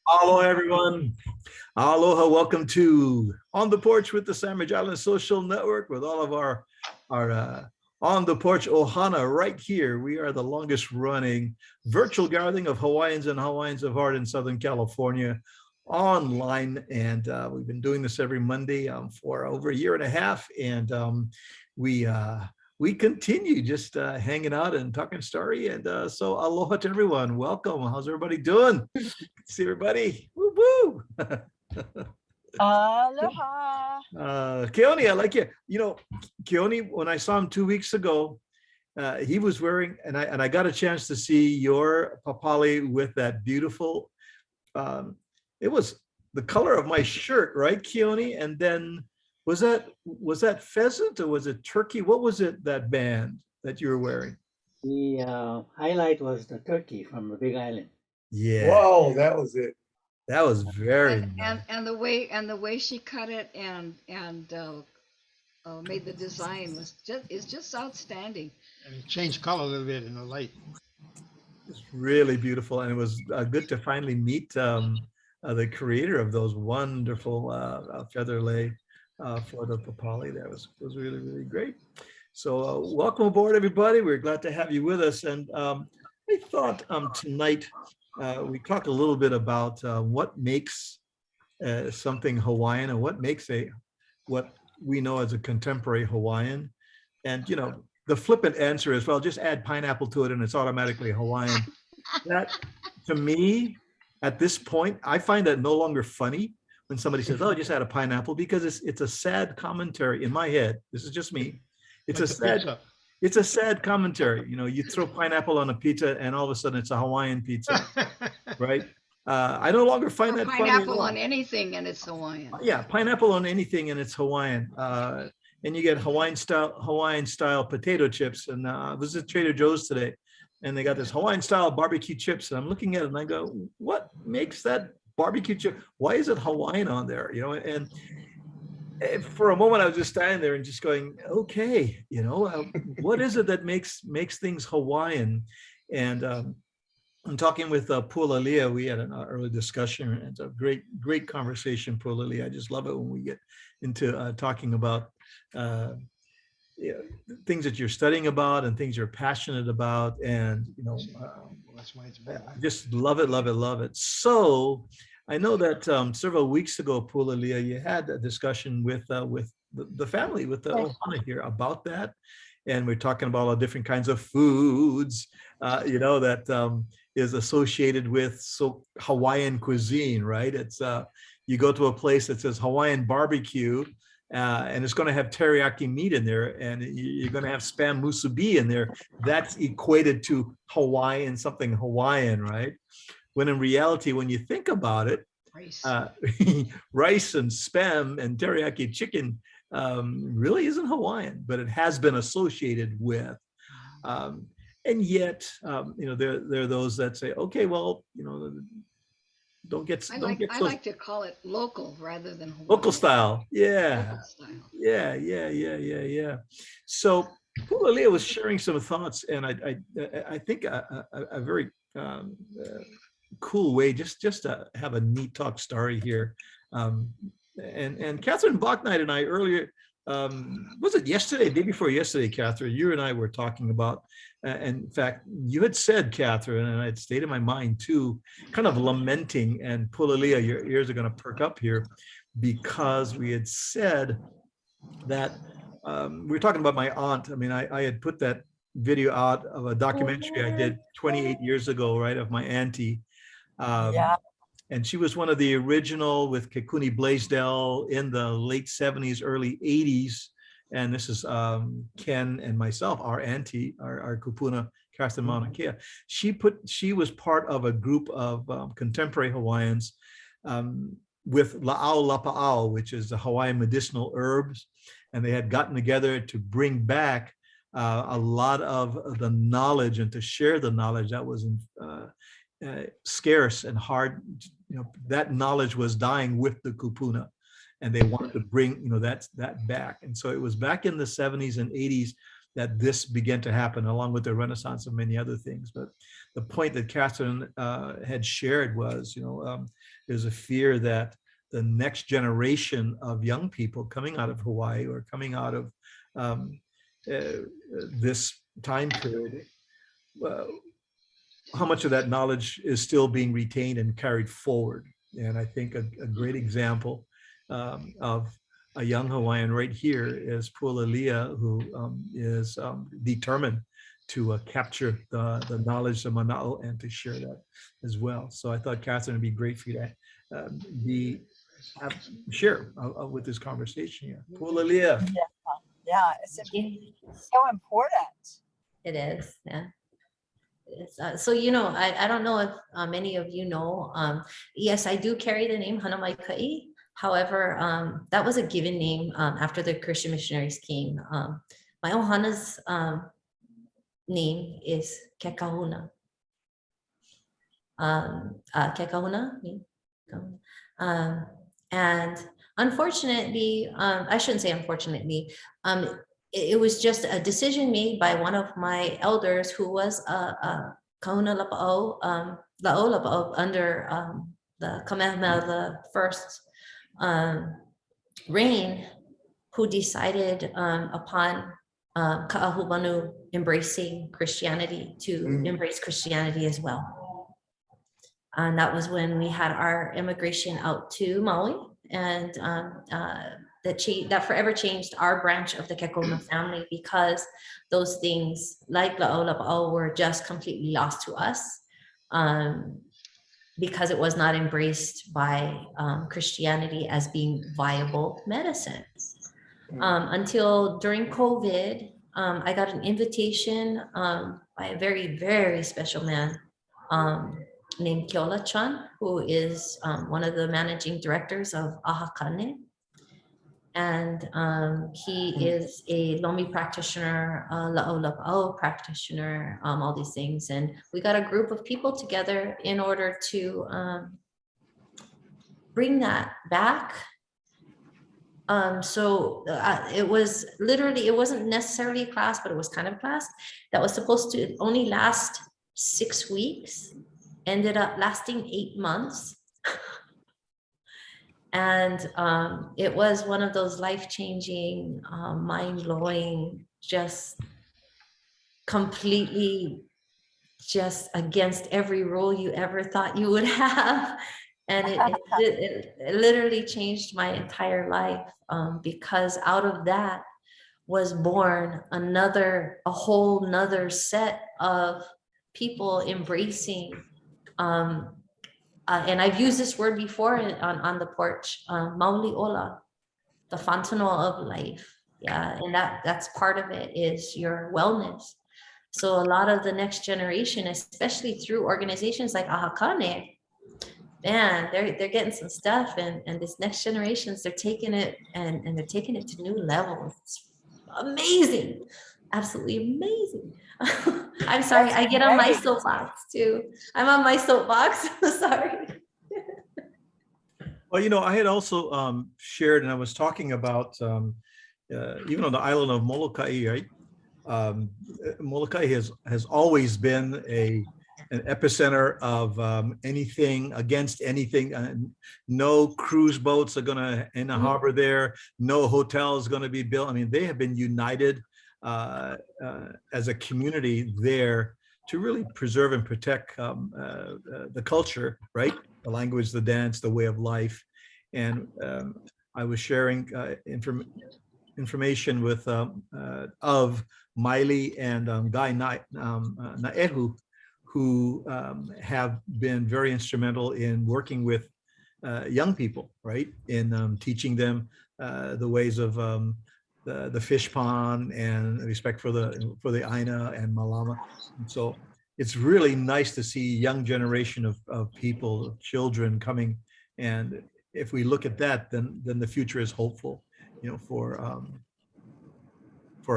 Aloha, everyone. Aloha. Welcome to On the Porch with the Sandwich Island Social Network with all of our On the Porch ohana right here. We are the longest running virtual gathering of Hawaiians and Hawaiians of Heart in Southern California online. And we've been doing this every Monday for over a year and a half. And we, uh, we continue just hanging out and talking story. And so aloha to everyone. Welcome. How's everybody doing? See everybody. Woo woo. Aloha. Keone, I like you. You know, Keone, when I saw him 2 weeks ago, he was wearing, and I got a chance to see your papali with that beautiful. Um, it was the color of my shirt, right, Keone? And then was that pheasant or was it turkey? What was it, that band that you were wearing? The highlight was the turkey from the Big Island. Yeah, Whoa, that was it. that was very And nice. the way she cut it and made the design is just outstanding. And it changed color a little bit in the light. It's really beautiful, and it was good to finally meet the creator of those wonderful feather lay for the papali. That was really, really great. So welcome aboard, everybody. We're glad to have you with us. And I thought tonight we talk a little bit about what makes something Hawaiian and what makes what we know as a contemporary Hawaiian. And the flippant answer is, well, just add pineapple to it and it's automatically Hawaiian. That, to me, at this point, I find that no longer funny when somebody says, "Oh, just add a pineapple," because it's a sad commentary in my head. This is just me. It's Like a the sad pizza. it's a sad commentary. You throw pineapple on a pizza and all of a sudden it's a Hawaiian pizza, right? I no longer find Or that funny at pineapple all. on anything and it's Hawaiian. Yeah, pineapple on anything and it's Hawaiian. And you get Hawaiian style potato chips. And this is Trader Joe's today, and they got this Hawaiian style barbecue chips. And I'm looking at it and I go, what makes that barbecue chip? Why is it Hawaiian on there? And for a moment I was just standing there and just going, okay, what is it that makes things Hawaiian? And I'm talking with Pulalia. We had an early discussion, and it's a great conversation, Pulalia. I just love it when we get into talking about uh, things that you're studying about and things you're passionate about, and That's why it's I better. just love it, love it, love it. So I know that several weeks ago, Pulalia, you had a discussion with the family, with the ohana here about that, and we're talking about all different kinds of foods, that is associated with Hawaiian cuisine, right? It's you go to a place that says Hawaiian barbecue, and it's going to have teriyaki meat in there, and you're going to have spam musubi in there. That's equated to Hawaiian, something Hawaiian, right? When in reality, when you think about it, Rice. rice and spam and teriyaki chicken really isn't Hawaiian, but it has been associated with. Um, and yet, there are those that say, okay, well, I don't like get I so like to call it local rather than local Hawaiian. style. Yeah, Local style. yeah. So Pulalia was sharing some thoughts, and I think a very cool way just to have a neat talk story here. Um, and Catherine Bachnight and I earlier, was it yesterday, day before yesterday, Catherine, you and I were talking about, and in fact, you had said, Catherine, and it stayed in my mind too, kind of lamenting, and Pulalia, your ears are going to perk up here, because we had said that we were talking about my aunt. I mean, I had put that video out of a documentary I did 28 years ago, right, of my auntie. Um, Yeah. and she was one of the original with Kekuni Blaisdell in the late 70s, early 80s. And this is Ken and myself, our auntie, our kupuna, Catherine Mauna Kea. She was part of a group of contemporary Hawaiians um, with La'au Lapa'au, which is the Hawaiian medicinal herbs. And they had gotten together to bring back a lot of the knowledge and to share the knowledge that was scarce and hard. That knowledge was dying with the kupuna, and they wanted to bring that back. And so it was back in the 70s and 80s that this began to happen, along with the Renaissance and many other things. But the point that Catherine had shared was, there's a fear that the next generation of young people coming out of Hawaii or coming out of this time period, how much of that knowledge is still being retained and carried forward. And I think a great example of a young Hawaiian right here is Pualalia, who is determined to capture the knowledge of Mana'o and to share that as well. So I thought, Catherine, it'd be great for you to share with this conversation here. Pualalia. Yeah, it's so important. It is, yeah. So, I don't know if many of you know, yes, I do carry the name Hanamaikai. However, that was a given name after the Christian missionaries came. My ohana's name is Kekahuna. Kekahuna. And unfortunately, I shouldn't say unfortunately, it was just a decision made by one of my elders who was a kahuna lapa'o, la'o lapa'o under the Kamehameha the first reign, who decided upon Ka'ahumanu embracing Christianity to embrace Christianity as well. And that was when we had our immigration out to Maui, and that forever changed our branch of the Kekona family, because those things like la'o lapa'o were just completely lost to us, because it was not embraced by Christianity as being viable medicine. Until during COVID, I got an invitation by a very, very special man named Keola Chan, who is one of the managing directors of Ahakane. And he is a Lomi practitioner, La'o Lapa'o practitioner, all these things. And we got a group of people together in order to bring that back. It was literally, it wasn't necessarily a class, but it was kind of a class that was supposed to only last 6 weeks, ended up lasting 8 months. And it was one of those life-changing, mind-blowing, just completely just against every rule you ever thought you would have. And it literally changed my entire life, because out of that was born a whole nother set of people embracing, and I've used this word before on the porch, Mauliola, the fontanel of life. Yeah, and that's part of it, is your wellness. So a lot of the next generation, especially through organizations like Ahakane, man, they're getting some stuff, and this next generations, they're taking it and they're taking it to new levels. It's amazing, absolutely amazing. I'm sorry, I get on my soapbox too. I'm on my soapbox. Sorry. Well, I had also shared, and I was talking about even on the island of Molokai, right? Molokai has always been an epicenter of anything against anything. No cruise boats are going to in the harbor there. No hotels going to be built. I mean, they have been united as a community there to really preserve and protect the culture, right? The language, the dance, the way of life. And I was sharing information with of Miley and Guy Naehu, who have been very instrumental in working with young people, right? In teaching them the ways of the fish pond and respect for the Aina and Malama. And so it's really nice to see young generation of people, children coming. And if we look at that, then the future is hopeful, for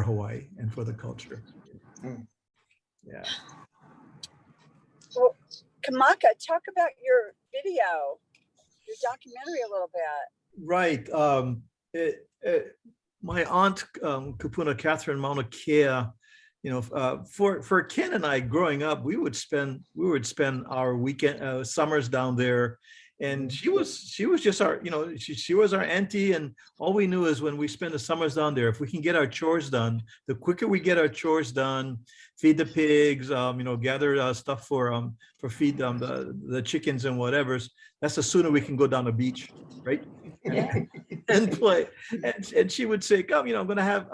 Hawaii and for the culture. Yeah. Well, Kamaka, talk about your video, your documentary a little bit. Right. my aunt, Kupuna Catherine Mauna Kea, you know, for Ken and I growing up, we would spend our weekend summers down there, and she was just our, you know, she was our auntie, and all we knew is when we spend the summers down there, if we can get our chores done, the quicker we get our chores done, feed the pigs, you know, gather stuff for feed the chickens and whatever's, that's the sooner we can go down the beach, right? Yeah. And play. And she would say, come, you know, I'm gonna have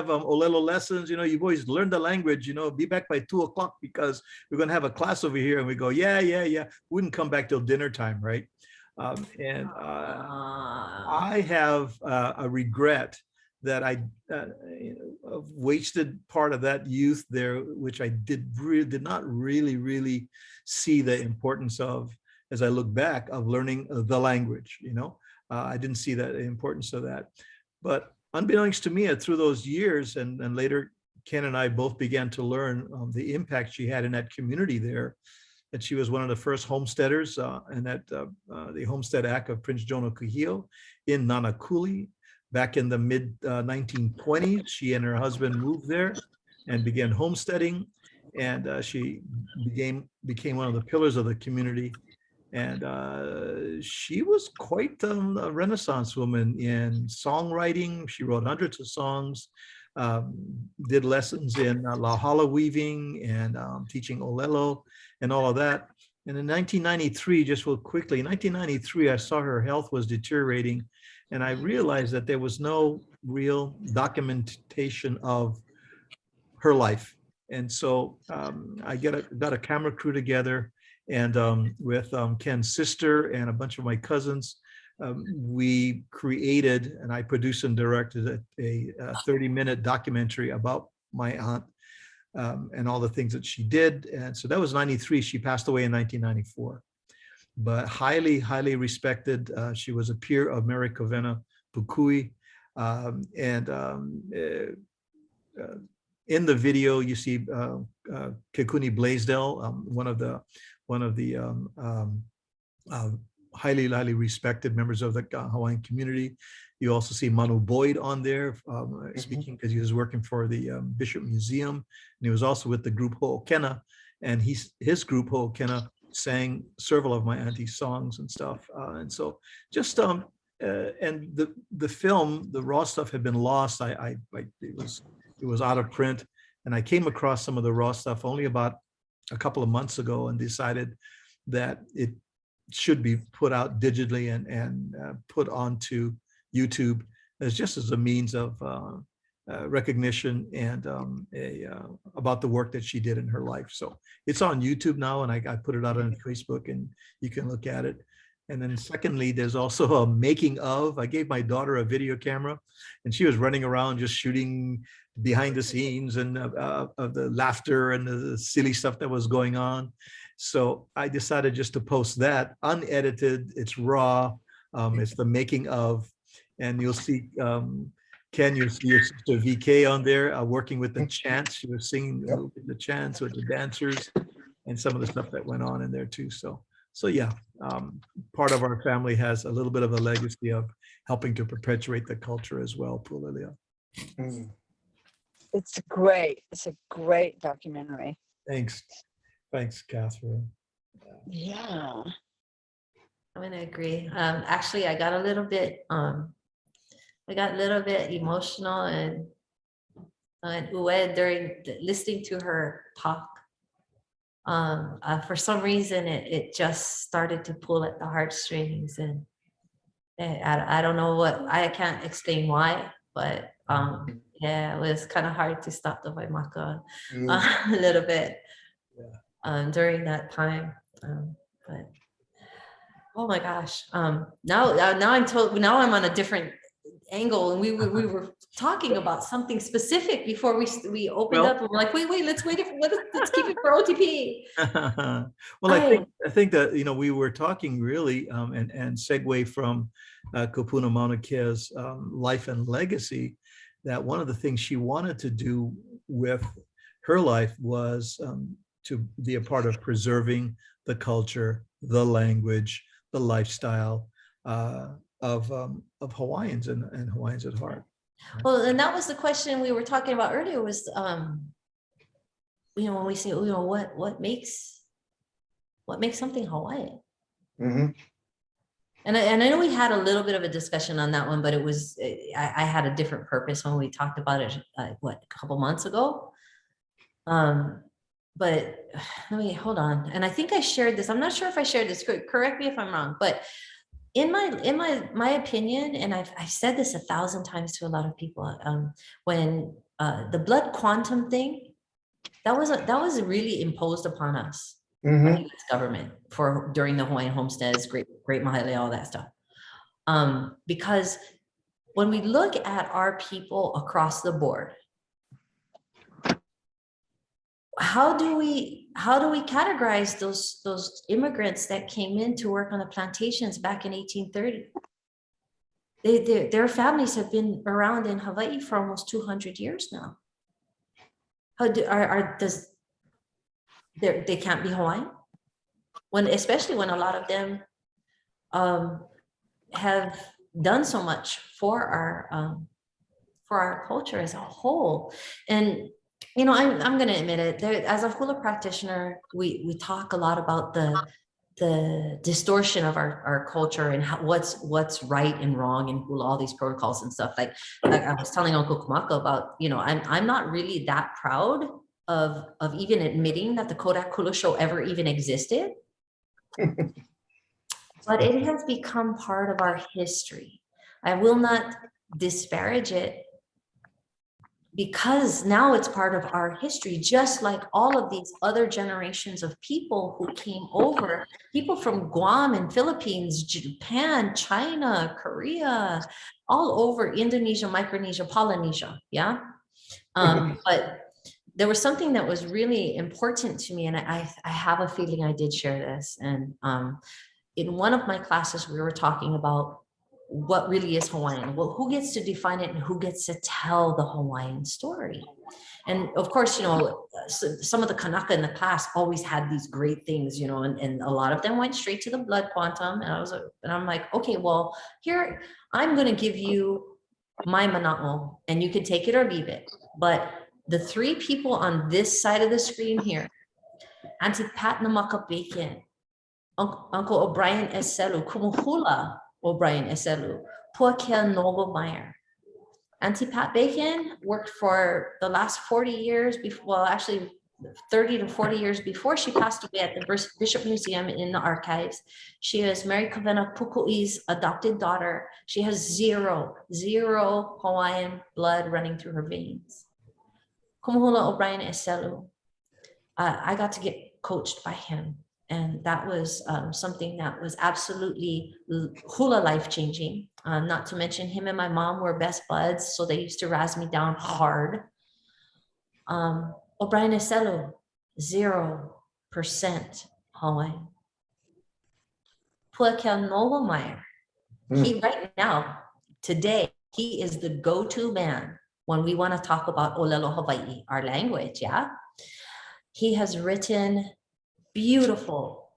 Olelo lessons. You know, you've always learned the language, you know, be back by 2 o'clock because we're gonna have a class over here. And we go, yeah. Wouldn't come back till dinner time, right? I have a regret that I wasted part of that youth there, which I did not really see the importance of, as I look back, of learning the language, you know. I didn't see that importance of that. But unbeknownst to me, through those years, and later, Ken and I both began to learn the impact she had in that community there. That she was one of the first homesteaders in that the Homestead Act of Prince Jonah Kuhio in Nanakuli back in the mid 1920s. She and her husband moved there and began homesteading, and she became one of the pillars of the community. And she was quite a Renaissance woman in songwriting. She wrote hundreds of songs, did lessons in lahala weaving and teaching olelo and all of that. And in 1993, just real quickly, in 1993, I saw her health was deteriorating, and I realized that there was no real documentation of her life. And so I got a camera crew together, and with Ken's sister and a bunch of my cousins, we created, and I produced and directed a 30-minute documentary about my aunt and all the things that she did. And so that was 93. She passed away in 1994. But highly respected. She was a peer of Mary Covena Pukui. In the video, you see Kekuni Blaisdell, one of the highly respected members of the Hawaiian community. You also see Manu Boyd on there speaking because he was working for the Bishop Museum, and he was also with the group Ho'okena, and his group Ho'okena sang several of my auntie's songs and stuff. And so just and the film, the raw stuff had been lost. It was out of print, and I came across some of the raw stuff only about a couple of months ago and decided that it should be put out digitally and put onto YouTube as a means of recognition and about the work that she did in her life. So it's on YouTube now, and I put it out on Facebook, and you can look at it. And then secondly, there's also a making of. I gave my daughter a video camera, and she was running around just shooting behind the scenes and of the laughter and the silly stuff that was going on. So I decided just to post that unedited. It's raw. It's the making of, and you'll see Ken, you'll see your sister VK on there working with the chants. She was singing the chants with the dancers and some of the stuff that went on in there too. So yeah, part of our family has a little bit of a legacy of helping to perpetuate the culture as well, Pulilia. It's great. It's a great documentary. Thanks, Catherine. Yeah. I'm gonna agree. Actually, I got a little bit emotional and during listening to her talk. For some reason, it just started to pull at the heartstrings, and I don't know what, I can't explain why, but yeah, it was kind of hard to stop the Waimaka a little bit during that time. But oh my gosh, now I'm on a different angle, and we were talking about something specific before we opened up, and we're like, wait, let's keep it for OTP. Well, I think that we were talking really and segue from Kupuna Mauna Kea's life and legacy, that one of the things she wanted to do with her life was to be a part of preserving the culture, the language, the lifestyle of Hawaiians and Hawaiians at heart. Well, and that was the question we were talking about earlier was, when we say, what makes something Hawaiian? Mhm. And I know we had a little bit of a discussion on that one, but it was, I had a different purpose when we talked about it, a couple months ago. But let me, hold on. And I think I shared this. I'm not sure if I shared this. Correct me if I'm wrong, but in my opinion, and I've said this 1,000 times to a lot of people, when the blood quantum thing, that was really imposed upon us by the Mhm. US government during the Hawaiian homesteads, great Mahele, all that stuff. Because when we look at our people across the board, how do we categorize those immigrants that came in to work on the plantations back in 1830? Their families have been around in Hawaii for almost 200 years now. They can't be Hawaiian? Especially when a lot of them have done so much for our culture as a whole. And I'm going to admit it, as a hula practitioner, we talk a lot about the distortion of our culture and what's right and wrong and hula, all these protocols and stuff. Like I was telling Uncle Kumako about, I'm not really that proud of even admitting that the Kodak Hula show ever even existed. But it has become part of our history. I will not disparage it, because now it's part of our history, just like all of these other generations of people who came over, people from Guam and Philippines, Japan, China, Korea, all over, Indonesia, Micronesia, Polynesia, yeah? But there was something that was really important to me, and I have a feeling I did share this. And in one of my classes, we were talking about what really is Hawaiian. Well, who gets to define it and who gets to tell the Hawaiian story? And of course, some of the Kanaka in the class always had these great things, and a lot of them went straight to the blood quantum. And I'm like, okay, well, here, I'm going to give you my mana'o, and you can take it or leave it. But the three people on this side of the screen here, Auntie Pat Namaka Bacon, Uncle O'Brien Eselu, Kumuhula O'Brien Eselu, Puakia Noble-Meyer. Auntie Pat Bacon worked for the last 40 years, well, actually 30 to 40 years before she passed away at the Bishop Museum in the archives. She is Mary Kavena Pukui's adopted daughter. She has zero Hawaiian blood running through her veins. Kumuhula O'Brien Eselu. I got to get coached by him. And that was something that was absolutely hula life-changing. Not to mention him and my mom were best buds, so they used to razz me down hard. O'Brien Eselu, 0% Hawaiian. Puakia Noble-Meyer, he right now, today, he is the go-to man when we want to talk about Olelo Hawaii, our language, yeah? He has written beautiful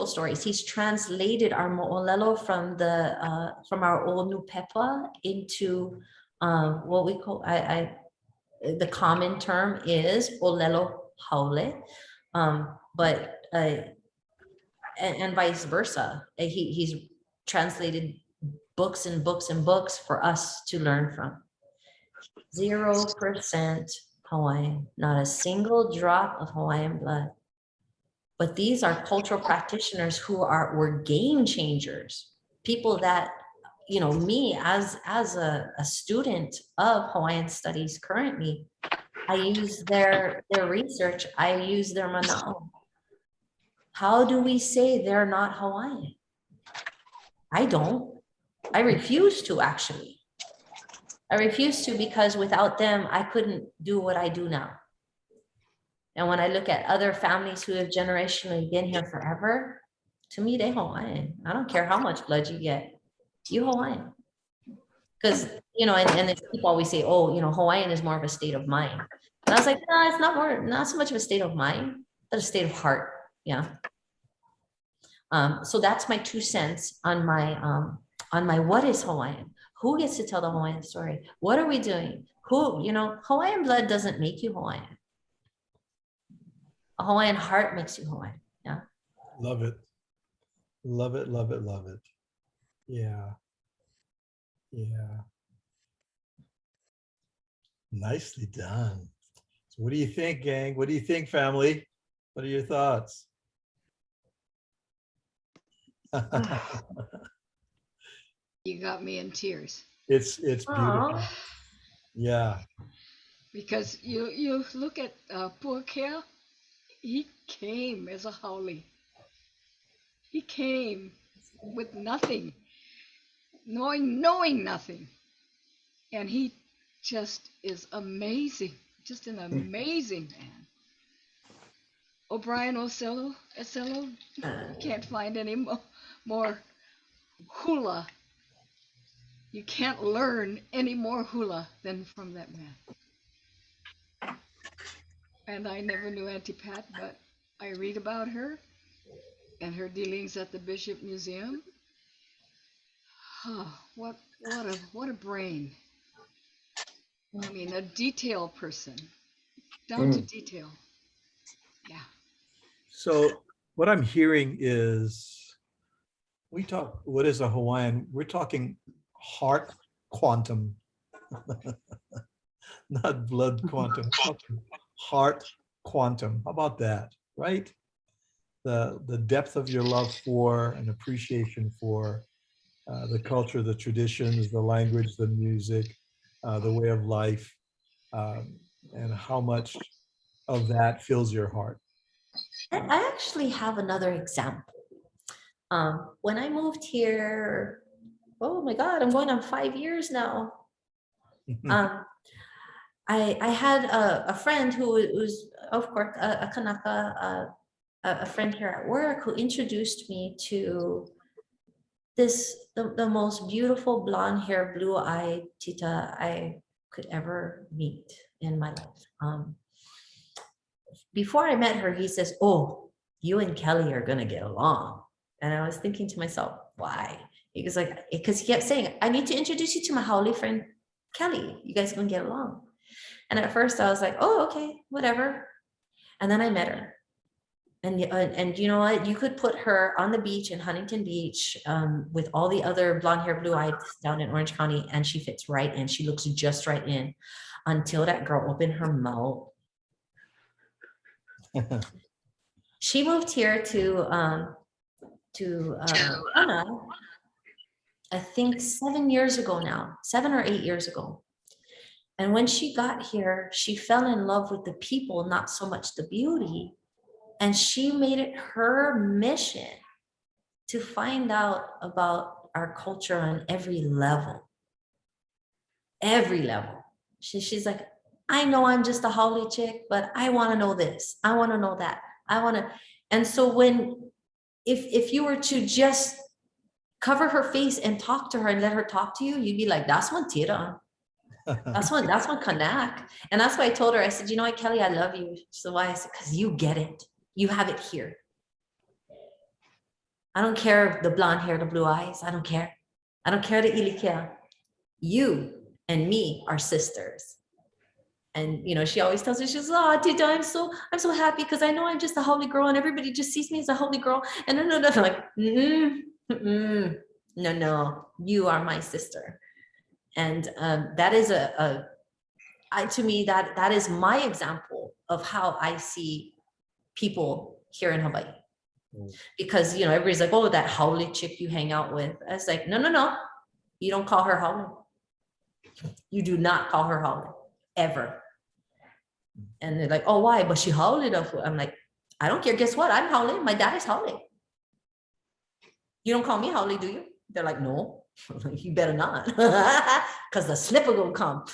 stories. He's translated our mo'olelo from our old Nupepa into what we call, the common term is olelo haole, but and vice versa. He's translated books and books and books for us to learn from. 0% Hawaiian, not a single drop of Hawaiian blood. But these are cultural practitioners who were game changers, people that, me as a student of Hawaiian studies currently, I use their research, I use their mana'o. How do we say they're not Hawaiian? I don't. I refuse to, actually. I refuse to, because without them, I couldn't do what I do now. And when I look at other families who have generationally been here forever, to me, they Hawaiian. I don't care how much blood you get, you Hawaiian. Because, and people always say, oh, Hawaiian is more of a state of mind. And I was like, no, it's not so much of a state of mind, but a state of heart. Yeah. So that's my 2 cents on my what is Hawaiian. Who gets to tell the Hawaiian story? What are we doing? Who, Hawaiian blood doesn't make you Hawaiian. A Hawaiian heart makes you Hawaiian. Yeah. Love it. Love it, love it, love it. Yeah. Yeah. Nicely done. So what do you think, gang? What do you think, family? What are your thoughts? You got me in tears It's beautiful. Aw. Yeah. because you look at Porch. He came as a haole. He came with nothing, knowing nothing, and he just is amazing, just an amazing man. O'Brien Ocello, you can't find any more hula. You can't learn any more hula than from that man. And I never knew Auntie Pat, but I read about her and her dealings at the Bishop Museum. Oh, what a brain. I mean, a detail person, down to detail. Yeah. So what I'm hearing is what is a Hawaiian? We're talking heart quantum, not blood quantum, heart quantum. How about that, right? The depth of your love for and appreciation for the culture, the traditions, the language, the music, the way of life, and how much of that fills your heart. I actually have another example. When I moved here, oh my God, I'm going on 5 years now. I had a friend who was, of course, a Kanaka, a friend here at work who introduced me to the most beautiful blonde hair, blue-eyed tita I could ever meet in my life. Before I met her, he says, "Oh, you and Kelly are gonna get along." And I was thinking to myself, why? He was like, because he kept saying, "I need to introduce you to my haole friend, Kelly. You guys gonna get along." And at first I was like, "Oh, okay, whatever." And then I met her. And you know what? You could put her on the beach in Huntington Beach with all the other blonde hair, blue eyed down in Orange County, and she fits right in. She looks just right in until that girl opened her mouth. She moved here to Hana, I think 7 years ago now, 7 or 8 years ago. And when she got here, she fell in love with the people, not so much the beauty. And she made it her mission to find out about our culture on every level. Every level. She's like, "I know I'm just a haole chick, but I want to know this. I want to know that. I want to." And so if you were to just cover her face and talk to her and let her talk to you, you'd be like, "That's one tira. That's one kanak." And that's why I told her, I said, "You know what, Kelly, I love you." So why? I said, "Because you get it. You have it here. I don't care the blonde hair, the blue eyes. I don't care. I don't care the ilikia. You and me are sisters." And she always tells me, she's, "Oh, Tita, I'm so happy because I know I'm just a holy girl and everybody just sees me as a holy girl." And no, I'm like, no, you are my sister. And that is to me, that is my example of how I see people here in Hawaii. Because everybody's like, "Oh, that haole chick you hang out with." I was like, no, you don't call her haole. You do not call her haole ever. And they're like, "Oh, why? But she haole enough." I'm like, I don't care. Guess what? I'm haole. My dad is haole. You don't call me haole, do you? They're like, "No." You better not, because the snipper will come.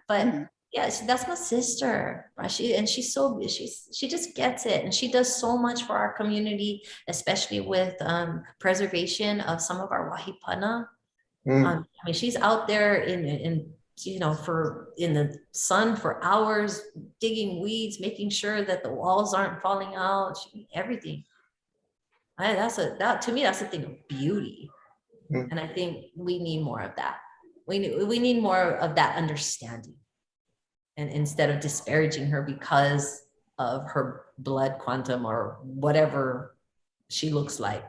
But yeah, that's my sister. She just gets it, and she does so much for our community, especially with preservation of some of our wahipana. I mean, she's out there in the sun for hours, digging weeds, making sure that the walls aren't falling out. Everything. To me, that's a thing of beauty. And I think we need more of that. We need more of that understanding. And instead of disparaging her because of her blood quantum or whatever she looks like,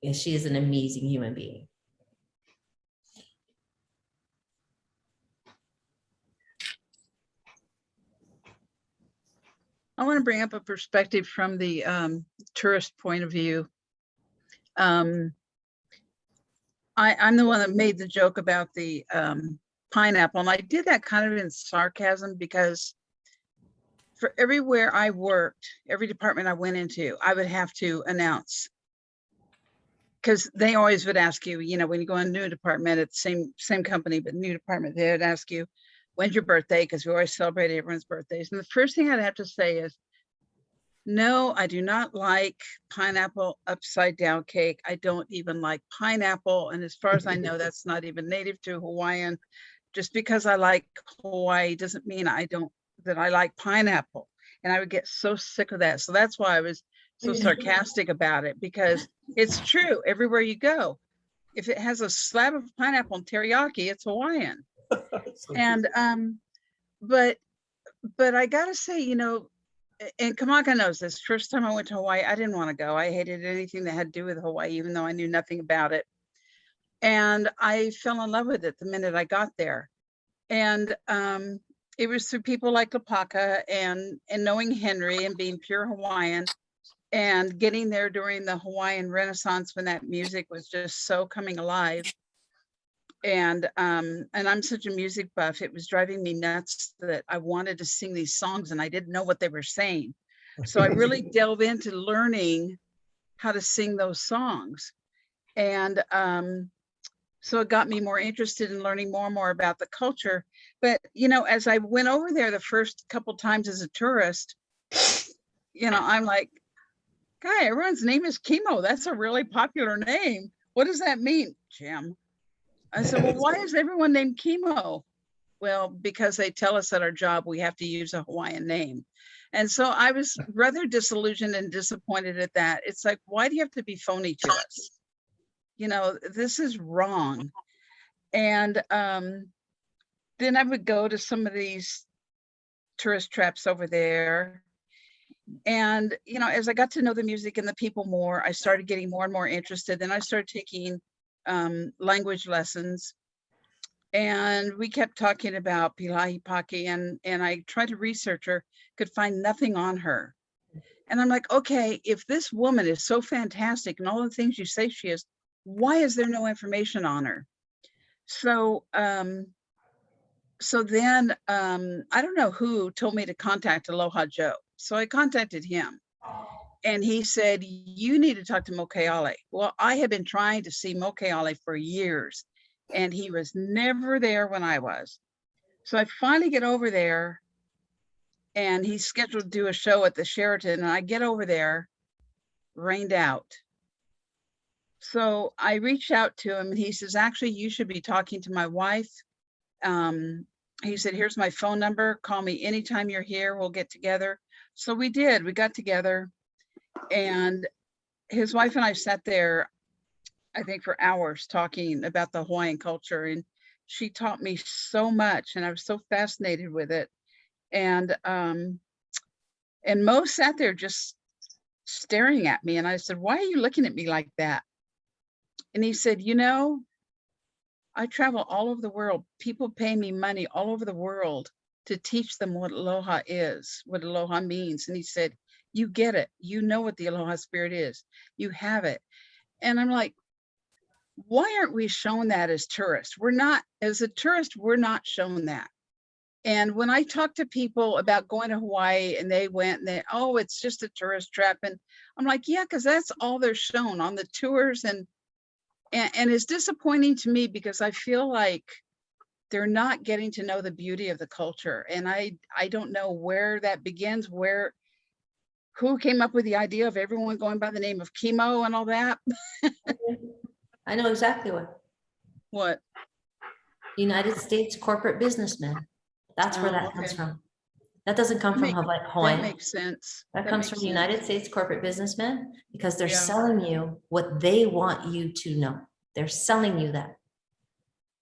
and she is an amazing human being. I want to bring up a perspective from the tourist point of view. I'm the one that made the joke about the pineapple, and I did that kind of in sarcasm because for everywhere I worked, every department I went into, I would have to announce, because they always would ask you, you know, when you go in a new department at the same company, but new department, they would ask you, when's your birthday? Because we always celebrate everyone's birthdays. And the first thing I'd have to say is, no, I do not like pineapple upside down cake. I don't even like pineapple. And as far as I know, that's not even native to Hawaiian. Just because I like Hawaii doesn't mean that I like pineapple. And I would get so sick of that. So that's why I was so sarcastic about it, because it's true. Everywhere you go, if it has a slab of pineapple and teriyaki, it's Hawaiian. And but I gotta say, you know, and Kamaka knows this, first time I went to Hawaii, I didn't want to go. I hated anything that had to do with Hawaii, even though I knew nothing about it. And I fell in love with it the minute I got there. And it was through people like Lapaka and knowing Henry and being pure Hawaiian and getting there during the Hawaiian Renaissance when that music was just so coming alive. And I'm such a music buff, it was driving me nuts that I wanted to sing these songs and I didn't know what they were saying. So I really delve into learning how to sing those songs. And so it got me more interested in learning more and more about the culture. But, you know, as I went over there the first couple times as a tourist, you know, I'm like, guy, everyone's name is Kimo. That's a really popular name. What does that mean, Jim? I said, well, why is everyone named Kimo? Well, because they tell us at our job we have to use a Hawaiian name. And so I was rather disillusioned and disappointed at that. It's like, why do you have to be phony to us? You know, this is wrong. And then I would go to some of these tourist traps over there. And, you know, as I got to know the music and the people more, I started getting more and more interested. Then I started taking language lessons, and we kept talking about Pilahi Paki, and I tried to research her, could find nothing on her. And I'm like, okay, if this woman is so fantastic and all the things you say she is, why is there no information on her? So so then I don't know who told me to contact Aloha Joe. So I contacted him. And he said, you need to talk to Mokeale. Well, I had been trying to see Mokeale for years, and he was never there when I was. So I finally get over there, and he's scheduled to do a show at the Sheraton, and I get over there, rained out. So I reached out to him, and he says, actually, you should be talking to my wife. He said, here's my phone number. Call me anytime you're here. We'll get together. So we did. We got together. And his wife and I sat there, I think, for hours talking about the Hawaiian culture. And she taught me so much, and I was so fascinated with it. And Mo sat there just staring at me. And I said, why are you looking at me like that? And he said, you know, I travel all over the world. People pay me money all over the world to teach them what aloha is, what aloha means. And he said, you get it. You know what the aloha spirit is. You have it. And I'm like, why aren't we shown that as tourists? We're not, as a tourist, we're not shown that. And when I talk to people about going to Hawaii and they went and they, oh, it's just a tourist trap. And I'm like, yeah, because that's all they're shown on the tours. And it's disappointing to me because I feel like they're not getting to know the beauty of the culture. And I don't know where that begins, who came up with the idea of everyone going by the name of Kimo and all that? I know exactly What? United States corporate businessmen. That's where that okay. comes from. That doesn't come from That Hawaii. makes sense. That comes makes from sense. United States corporate businessmen because they're Yeah. selling you what they want you to know. They're selling you that.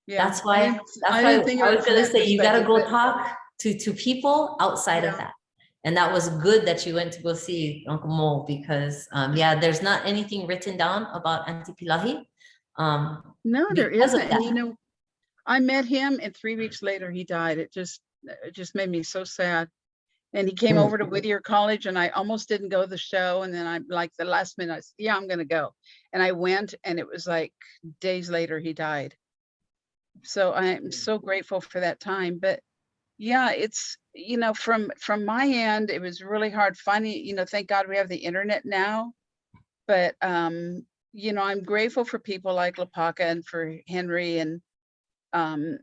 Yeah. That's why I didn't think of I it was from gonna that say you gotta perspective, go but- talk to people outside of Yeah. that. And that was good that you went to go see Uncle Mo because yeah, there's not anything written down about Auntie Pilahi. No, there because of isn't. And that. you know, I met him and 3 weeks later he died. It just made me so sad. And he came over to Whittier College and I almost didn't go to the show. And then I like the last minute, I said, yeah, I'm gonna go. And I went and it was like days later he died. So I'm so grateful for that time. But yeah, it's, you know, from my end, it was really hard finding, you know, thank God we have the internet now. But you know, I'm grateful for people like Lapaka and for Henry and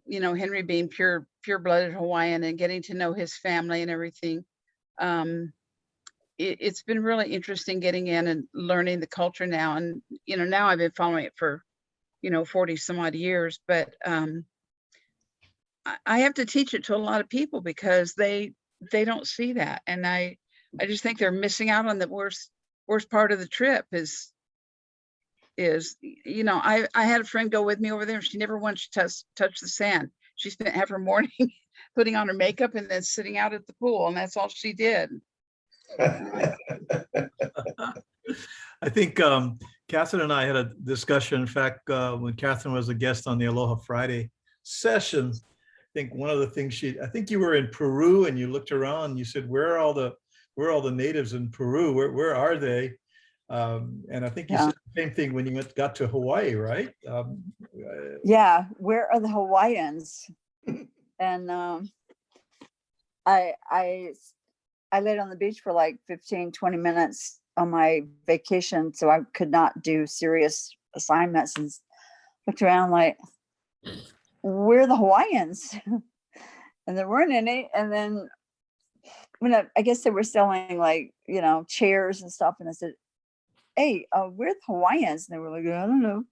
you know, Henry being pure-blooded Hawaiian and getting to know his family and everything. It's been really interesting getting in and learning the culture now. And, you know, now I've been following it for, you know, 40 some odd years, but I have to teach it to a lot of people because they don't see that. And I just think they're missing out on the worst part of the trip is, you know, I had a friend go with me over there and she never once touched the sand. She spent half her morning putting on her makeup and then sitting out at the pool, and that's all she did. I think Catherine and I had a discussion. In fact, when Catherine was a guest on the Aloha Friday session, I think one of the things I think you were in Peru and you looked around and you said, where are all the natives in Peru? Where are they? And I think you said the same thing when you got to Hawaii, right? Yeah, where are the Hawaiians? And I laid on the beach for like 15, 20 minutes on my vacation, so I could not do serious assignments and looked around like, where are the Hawaiians? And there weren't any. And then when I guess they were selling like, you know, chairs and stuff, and I said, hey, we're the Hawaiians. And they were like, I don't know.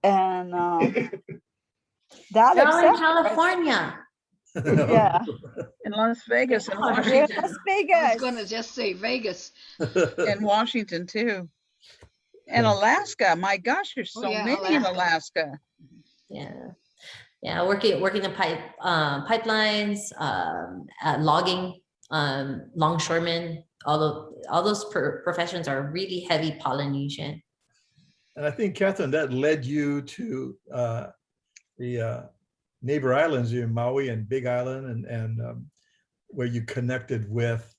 And that They're all in upset me, right? California. Yeah. In Las Vegas and Oh, We're in Washington, Las I was Vegas. gonna just say Vegas. and Washington too. And Alaska. My gosh, there's Oh, so yeah, many in Alaska. Yeah, working in pipelines, logging, longshoremen. All those professions are really heavy Polynesian. And I think, Catherine, that led you to the neighbor islands, Maui and Big Island, and where you connected with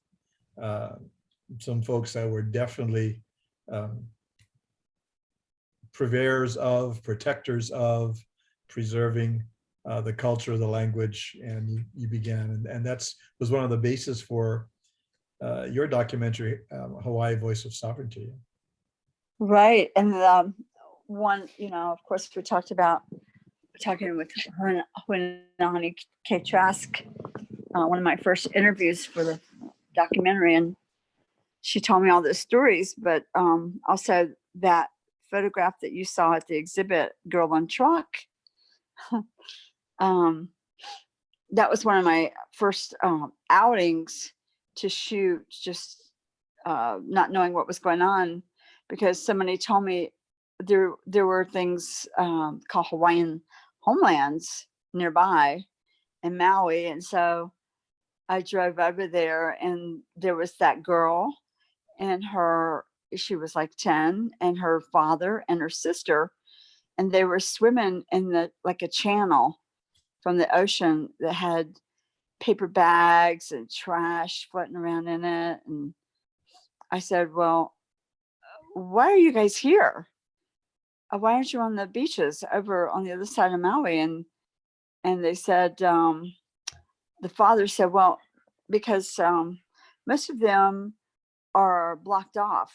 some folks that were definitely purveyors of, protectors of, preserving the culture, the language, and you began, and that's was one of the bases for your documentary, Hawaii Voice of Sovereignty. Right. And one, you know, of course, we talking with Huinani K. Trask, one of my first interviews for the documentary, and she told me all those stories, but also that photograph that you saw at the exhibit, Girl on Truck, that was one of my first outings to shoot, just not knowing what was going on, because somebody told me there were things called Hawaiian homelands nearby in Maui. And so I drove over there and there was that girl and she was like 10, and her father and her sister, and they were swimming in like a channel from the ocean that had paper bags and trash floating around in it. And I said, well, why are you guys here? Why aren't you on the beaches over on the other side of Maui? And they said, the father said, well, because most of them are blocked off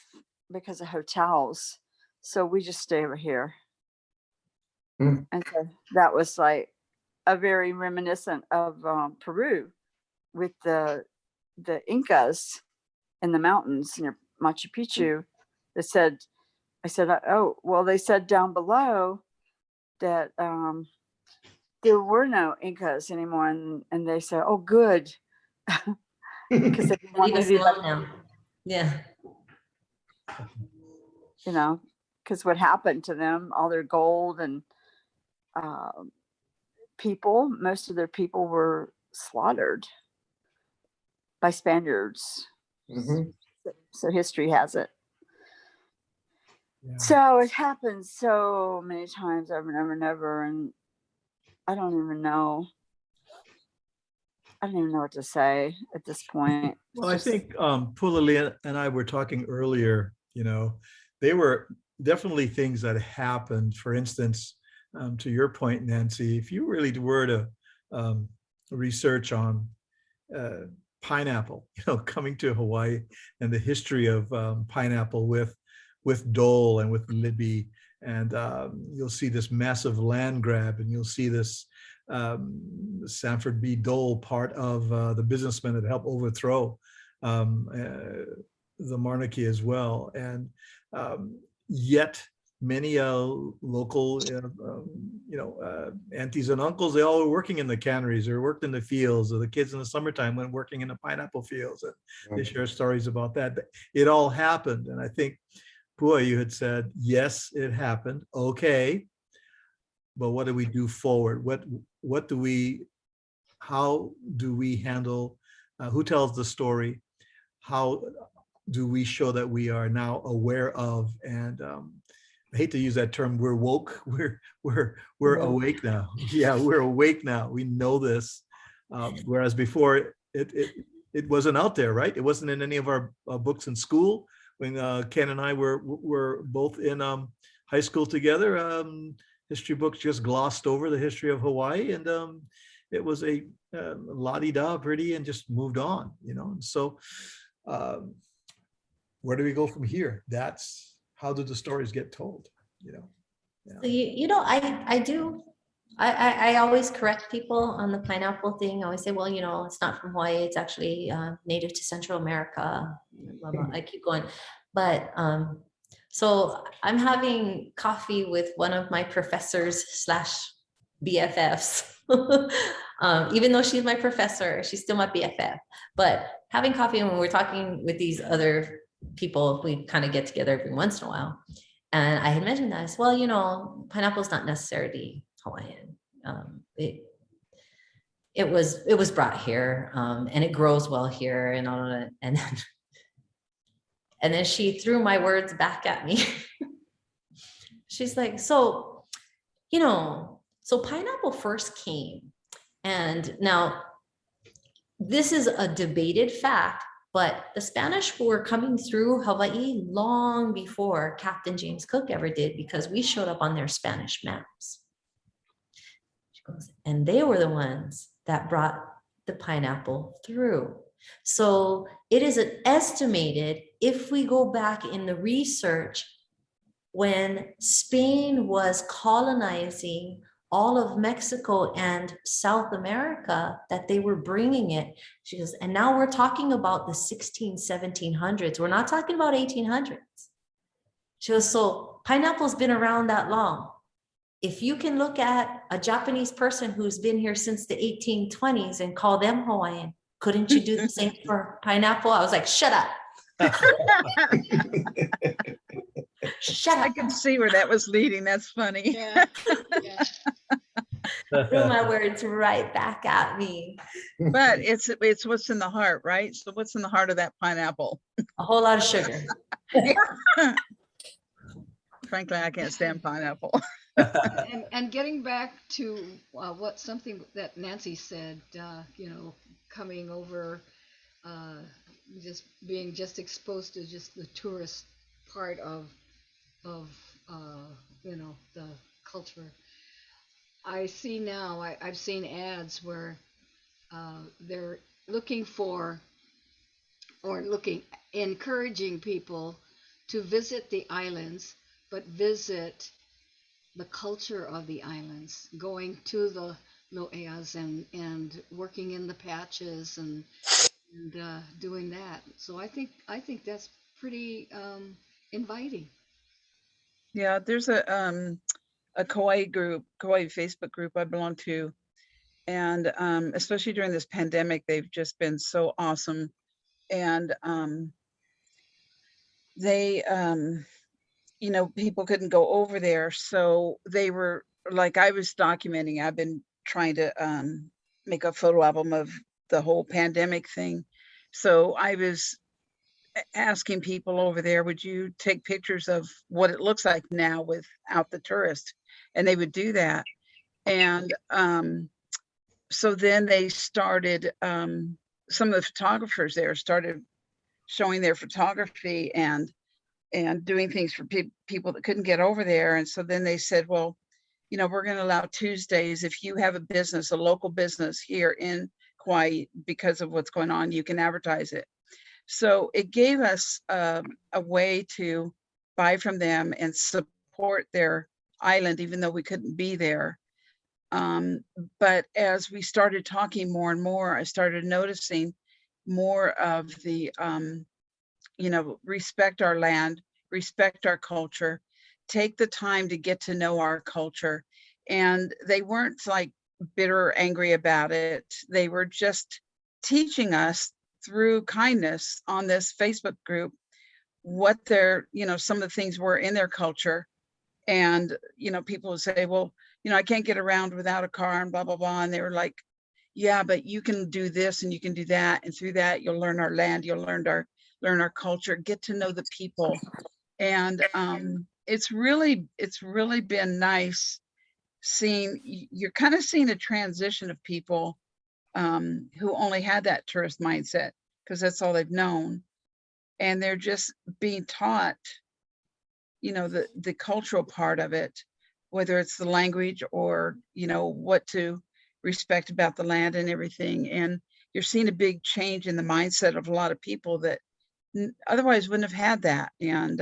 because of hotels. So we just stay over here. And so that was like a very reminiscent of Peru with the Incas in the mountains near Machu Picchu. I said, oh, well, they said down below that there were no Incas anymore. And they said, oh, good. because they didn't want Leave to us be alone like, now. Yeah. you know, because what happened to them, all their gold and uh, people, most of their people were slaughtered by Spaniards. Mhm. So history has it. Yeah. So it happens so many times over and over and over, and I don't even know. I don't even know what to say at this point. Well, I Just- think Pulali and I were talking earlier, they were definitely things that happened. For instance, to your point, Nancy, if you really were to research on pineapple, coming to Hawaii and the history of pineapple with Dole and with Libby, and you'll see this massive land grab, and you'll see this Sanford B. Dole, part of the businessmen that helped overthrow the monarchy as well. And yet many local, aunties and uncles, they all were working in the canneries or worked in the fields, or the kids in the summertime went working in the pineapple fields. And they share stories about that. But it all happened. And I think, Pua, you had said, yes, it happened. Okay. But what do we do forward? How do we handle, who tells the story? How do we show that we are now aware of, and I hate to use that term, we're woke, we're awake now. Yeah, we're awake now. We know this. Whereas before it wasn't out there, right? It wasn't in any of our books in school. When Ken and I were both in high school together, history books just glossed over the history of Hawaii, and it was a la-di-da pretty, and just moved on, And so where do we go from here? That's how do the stories get told, Yeah. I always correct people on the pineapple thing. I always say, well, it's not from Hawaii. It's actually native to Central America. Blah, blah. I keep going. But so I'm having coffee with one of my professors / BFFs. Even though she's my professor, she's still my BFF. But having coffee, and when we're talking with these other people, we kind of get together every once in a while. And I had mentioned that as well, pineapple is not necessarily Hawaiian. It was brought here, and it grows well here, and all of that. And then she threw my words back at me. She's like, so pineapple first came, and now this is a debated fact, but the Spanish were coming through Hawaii long before Captain James Cook ever did, because we showed up on their Spanish maps. She goes, and they were the ones that brought the pineapple through. So it is estimated, if we go back in the research, when Spain was colonizing all of Mexico and South America, that they were bringing it. She goes, and now we're talking about the 1700s. We're not talking about 1800s. She goes, so pineapple's been around that long. If you can look at a Japanese person who's been here since the 1820s and call them Hawaiian, couldn't you do the same for pineapple? I was like, shut up. Shut up. I can see where that was leading. That's funny. Yeah. Yeah. Threw my words right back at me. But it's what's in the heart, right? So what's in the heart of that pineapple? A whole lot of sugar. Frankly, I can't stand pineapple. And getting back to something that Nancy said, coming over, just being exposed to just the tourist part of the culture. I see now, I've seen ads where they're looking for, or encouraging people to visit the islands, but visit the culture of the islands, going to the lo'eas and working in the patches and doing that. So I think that's pretty inviting. Yeah, there's a Kauai Facebook group I belong to, And especially during this pandemic, they've just been so awesome. And they, you know, people couldn't go over there. So they were like, I was documenting, I've been trying to make a photo album of the whole pandemic thing. So I was asking people over there, would you take pictures of what it looks like now without the tourist? And they would do that. And so then they started, some of the photographers there started showing their photography and doing things for people that couldn't get over there. And so then they said, well, you know, we're going to allow Tuesdays. If you have a business, a local business here in Kauai, because of what's going on, you can advertise it. So it gave us a way to buy from them and support their island, even though we couldn't be there. But as we started talking more and more, I started noticing more of the, you know, respect our land, respect our culture, take the time to get to know our culture. And they weren't like bitter or angry about it. They were just teaching us through kindness on this Facebook group what their, you know, some of the things were in their culture. And, you know, people would say, well, you know, I can't get around without a car and blah, blah, blah. And they were like, yeah, but you can do this and you can do that. And through that, you'll learn our land, you'll learn our culture, get to know the people. And it's really been nice seeing, you're kind of seeing a transition of people who only had that tourist mindset because that's all they've known. And they're just being taught, you know, the cultural part of it, whether it's the language or, you know, what to respect about the land and everything. And you're seeing a big change in the mindset of a lot of people that otherwise wouldn't have had that. And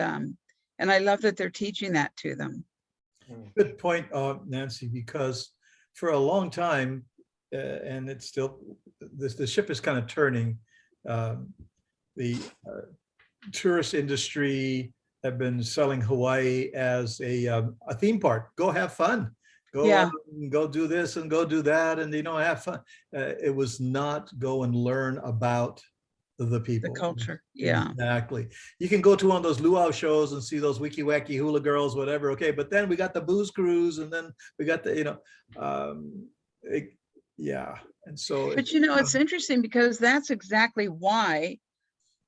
I love that they're teaching that to them. Good point, Nancy, because for a long time, and it's still, the ship is kind of turning. The tourist industry have been selling Hawaii as a theme park. Go have fun. Go do this and go do that, and you know, have fun. It was not go and learn about the people, the culture. Yeah, exactly. You can go to one of those luau shows and see those wiki wacky hula girls, whatever. Okay, but then we got the booze cruise, and then we got the, you know, yeah. And so, but you know, it's interesting because that's exactly why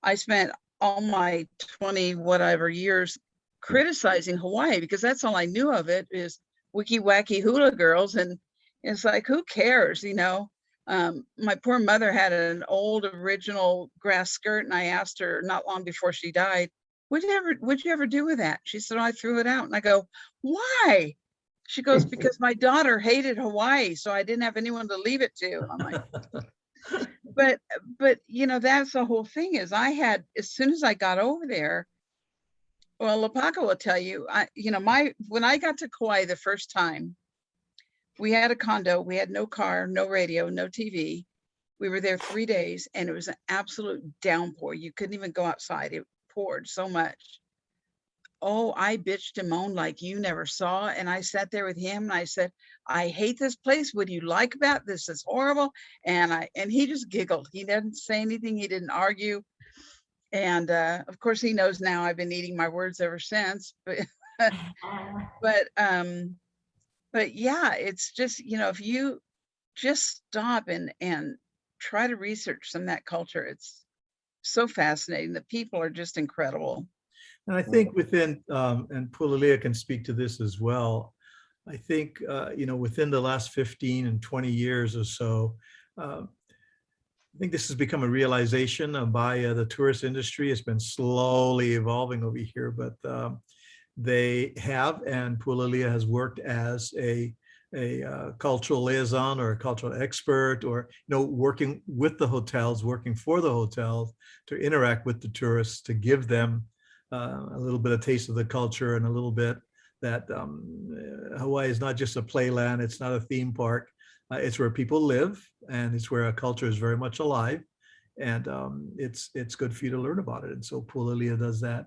I spent all my 20 whatever years criticizing Hawaii, because that's all I knew of it is wiki wacky hula girls. And it's like, who cares, you know? My poor mother had an old original grass skirt, and I asked her not long before she died, what'd you ever do with that? She said, oh, I threw it out. And I go, why? She goes, because my daughter hated Hawaii, so I didn't have anyone to leave it to. I'm like, but you know, that's the whole thing is I had, as soon as I got over there, well, Lapaka will tell you, you know, when I got to Kauai the first time, we had a condo, we had no car, no radio, no TV. We were there 3 days and it was an absolute downpour. You couldn't even go outside. It poured so much. Oh, I bitched and moaned like you never saw. And I sat there with him and I said, I hate this place. What do you like about this? It's horrible. And he just giggled. He didn't say anything. He didn't argue. And of course he knows now I've been eating my words ever since, but yeah, it's just, you know, if you just stop and try to research some of that culture, it's so fascinating. The people are just incredible. And I think within, and Pulilea can speak to this as well, I think, you know, within the last 15 and 20 years or so, I think this has become a realization by the tourist industry. It's been slowly evolving over here, but they have, and Pulilea has worked as a cultural liaison or a cultural expert, or, you know, working with the hotels, working for the hotels to interact with the tourists, to give them a little bit of taste of the culture and a little bit that Hawaii is not just a playland. It's not a theme park. It's where people live, and it's where a culture is very much alive, and it's good for you to learn about it. And so Pulilea does that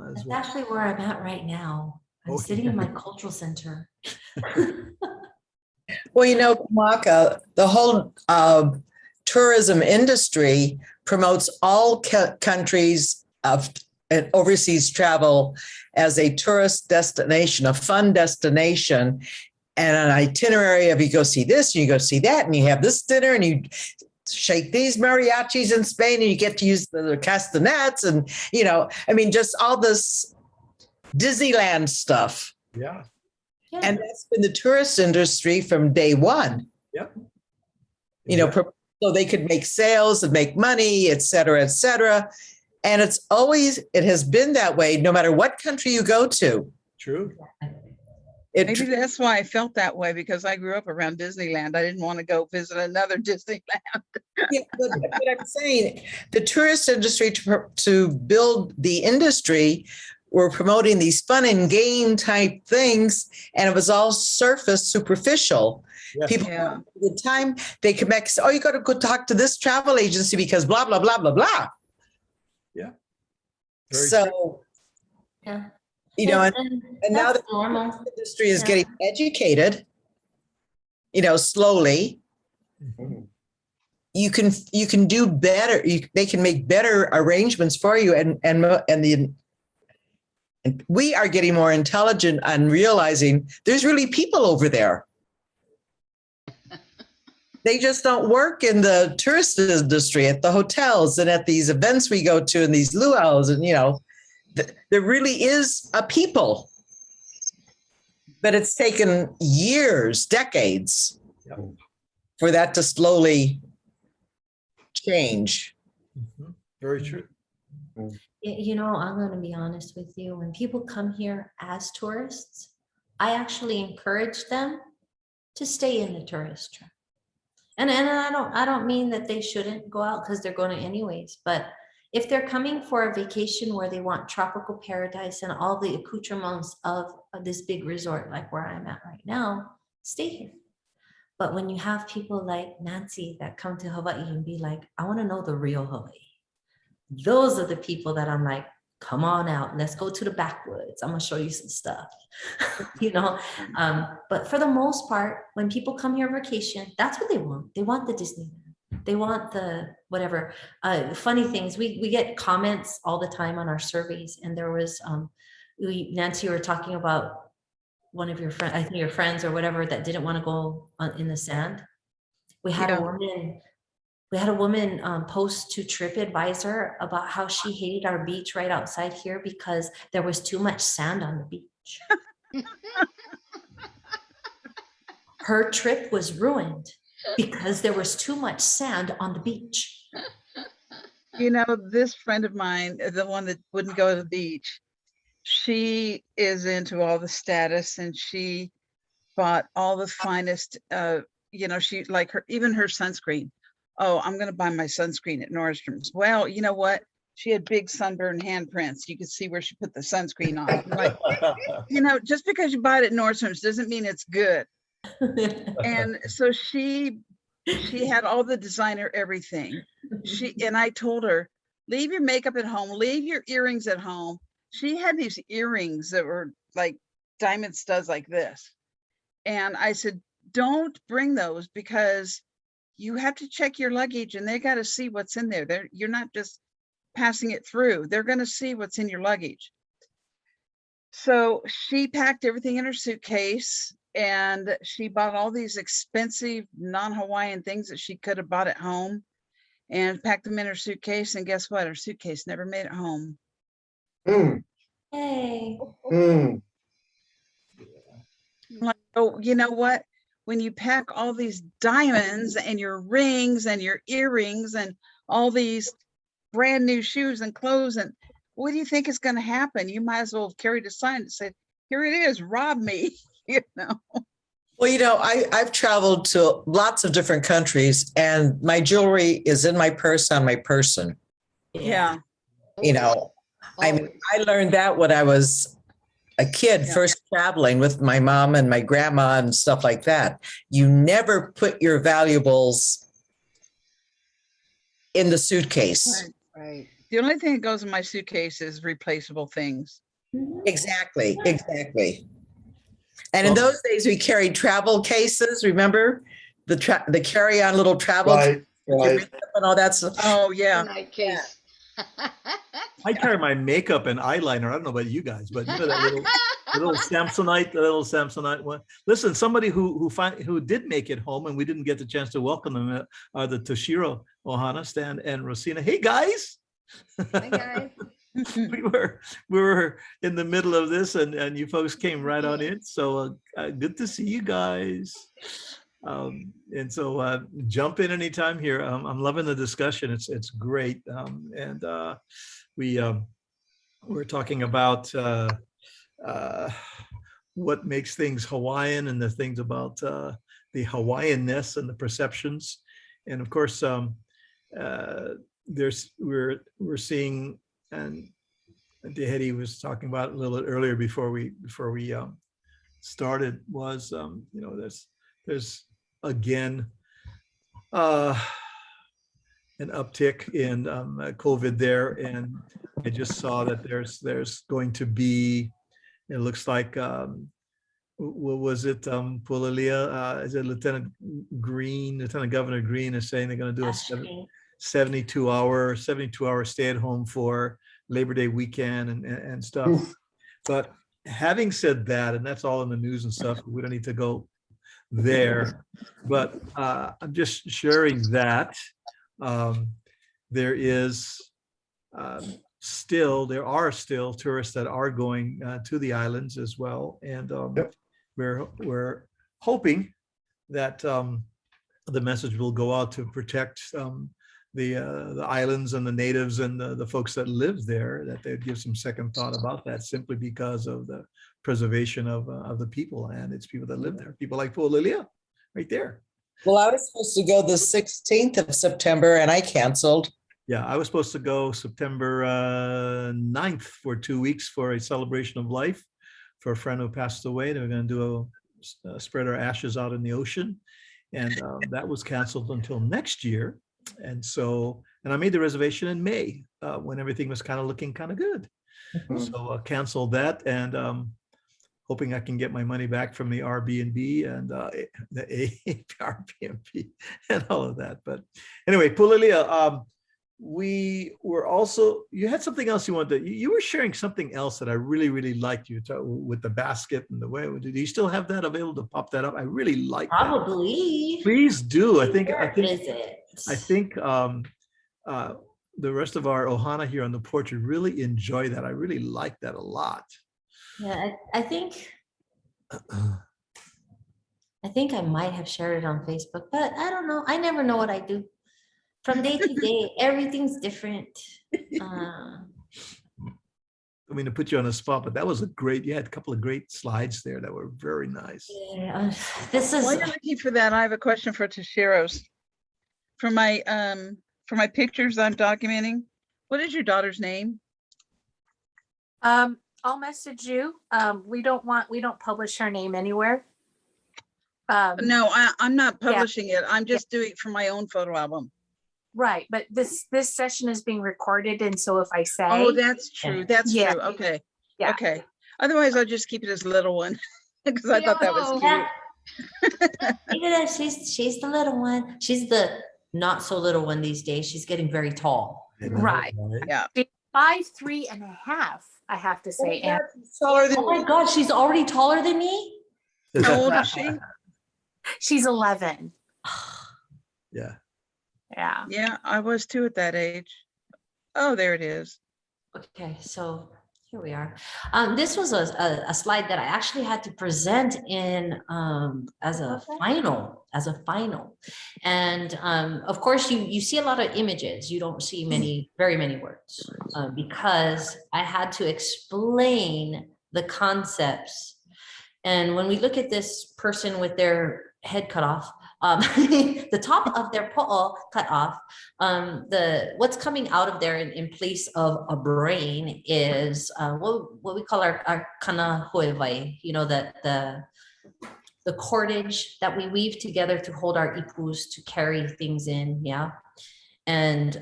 as That's well. actually where I'm at right now. I'm Oh, sitting yeah. in my cultural center. Well, Kamaka, the whole tourism industry promotes all countries of overseas travel as a tourist destination, a fun destination, and an itinerary of you go see this, and you go see that, and you have this dinner, and you shake these mariachis in Spain, and you get to use the castanets, and just all this Disneyland stuff. Yeah. Yeah. And that's been the tourist industry from day one. Yep. So they could make sales and make money, et cetera, et cetera. And it has been that way no matter what country you go to. True. Maybe that's why I felt that way, because I grew up around Disneyland. I didn't want to go visit another Disneyland. Yeah, but I'm saying the tourist industry to build the industry were promoting these fun and game type things, and it was all surface superficial. Yes. People, Yeah. at the time they could make, oh, you got to go talk to this travel agency because blah, blah, blah, blah, blah. Yeah. Very So, true. Yeah. And now that's the normal. industry is Yeah. getting educated, slowly. You can do better. They can make better arrangements for you, and we are getting more intelligent and realizing there's really people over there. They just don't work in the tourist industry at the hotels and at these events we go to and these luau's, and there really is a people, but it's taken years, decades for that to slowly change. Mhm. Very true. I'm going to be honest with you. When people come here as tourists, I actually encourage them to stay in the tourist trap. And I don't mean that they shouldn't go out, because they're going to anyways. But if they're coming for a vacation where they want tropical paradise and all the accoutrements of this big resort like where I'm at right now, stay here. But when you have people like Nancy that come to Hawaii and be like, I want to know the real Hawaii. Those are the people that I'm like, come on out. Let's go to the backwoods. I'm going to show you some stuff. But for the most part, when people come here on vacation, that's what they want. They want the Disneyland. They want the whatever. Funny things. We get comments all the time on our surveys. And there was, Nancy, you were talking about one of your friends, I think your friends or whatever, that didn't want to go in the sand. We had a woman post to TripAdvisor about how she hated our beach right outside here because there was too much sand on the beach. Her trip was ruined because there was too much sand on the beach. This friend of mine, the one that wouldn't go to the beach, she is into all the status, and she bought all the finest, she like even her sunscreen. Oh, I'm going to buy my sunscreen at Nordstrom's. Well, you know what? She had big sunburned handprints. You could see where she put the sunscreen on. Like, just because you buy it at Nordstrom's doesn't mean it's good. And so she had all the designer everything. And I told her, leave your makeup at home, leave your earrings at home. She had these earrings that were like diamond studs like this. And I said, don't bring those, because you have to check your luggage and they got to see what's in there. You're not just passing it through. They're going to see what's in your luggage. So she packed everything in her suitcase, and she bought all these expensive non-Hawaiian things that she could have bought at home and packed them in her suitcase. And guess what? Her suitcase never made it home. Hey. I'm like, oh, you know what? When you pack all these diamonds and your rings and your earrings and all these brand new shoes and clothes, and what do you think is going to happen? You might as well have carried a sign that said, here it is, rob me, Well, I've traveled to lots of different countries, and my jewelry is in my purse on my person. Yeah. I learned that when I was a kid, first traveling with my mom and my grandma and stuff like that. You never put your valuables in the suitcase. Right. The only thing that goes in my suitcase is replaceable things. Exactly. And in Well, those days, we carried travel cases. Remember the carry-on little travel right, with your right. makeup and all that stuff. Oh, yeah. Night case. I carry my makeup and eyeliner. I don't know about you guys, but you know that little Samsonite one. Listen, somebody who did make it home, and we didn't get the chance to welcome them, are the Toshiro Ohana, Stan and Rosina. Hey guys. Hi, guys. we were in the middle of this, and you folks came right on in. So good to see you guys. And so jump in anytime here. I'm loving the discussion. It's great. And we're talking about what makes things Hawaiian and the things about the Hawaiianness and the perceptions. And of course, we're seeing, and Dehedi was talking about a little bit earlier before we started, was there's again an uptick in COVID there, and I just saw that there's going to be, it looks like what was it, Pulalia, is it Lieutenant Governor Green is saying they're going to do a 72-hour stay at home for Labor Day weekend and stuff. But having said that, and that's all in the news and stuff, we don't need to go there, but I'm just sharing that there are still tourists that are going to the islands as well, and we're hoping that the message will go out to protect the islands and the natives and the folks that live there, that they'd give some second thought about that, simply because of the preservation of the people, and it's people that live there, people like Lilia right there. Well, I was supposed to go the 16th of September and I canceled. Yeah, I was supposed to go September 9th for 2 weeks for a celebration of life for a friend who passed away. They were going to do spread our ashes out in the ocean, and that was canceled until next year. And I made the reservation in May when everything was kind of looking kind of good. So canceled that, and hoping I can get my money back from the Airbnb and the Airbnb and all of that. But anyway, Pulilia, you had something else you wanted you were sharing something else that I really, really liked, with the basket and the way. Do you still have that available to pop that up? I really like that. Probably. Please do. I think the rest of our ohana here on the porch would really enjoy that. I really like that a lot. Yeah, I think I might have shared it on Facebook, but I don't know. I never know what I do. From day to day, everything's different. I mean, to put you on the spot, but that was you had a couple of great slides there that were very nice. Yeah, While you're looking for that, I have a question for Toshiro's. For my pictures I'm documenting, what is your daughter's name? I'll message you. We don't publish her name anywhere. No, I'm not publishing it. I'm just doing it for my own photo album. Right, but this session is being recorded, and so if I say, oh, that's true. That's yeah. true. Okay. Yeah. Okay. Otherwise, I'll just keep it as a little one because I thought that was cute. Look at that. She's the little one. She's the not so little one these days. She's getting very tall. Right. Yeah. 5'3.5", I have to say. And Oh my God, she's already taller than me? How old is she? she's 11. Yeah. Yeah. Yeah, I was too at that age. Oh, there it is. Okay, so here we are. This was a slide that I actually had to present in as a final. And of course, you see a lot of images. You don't see very many words, because I had to explain the concepts. And when we look at this person with their head cut off, the top of their po'o cut off, what's coming out of there in place of a brain is what we call our kana hoevai, the cordage that we weave together to hold our ipus, to carry things in, yeah. And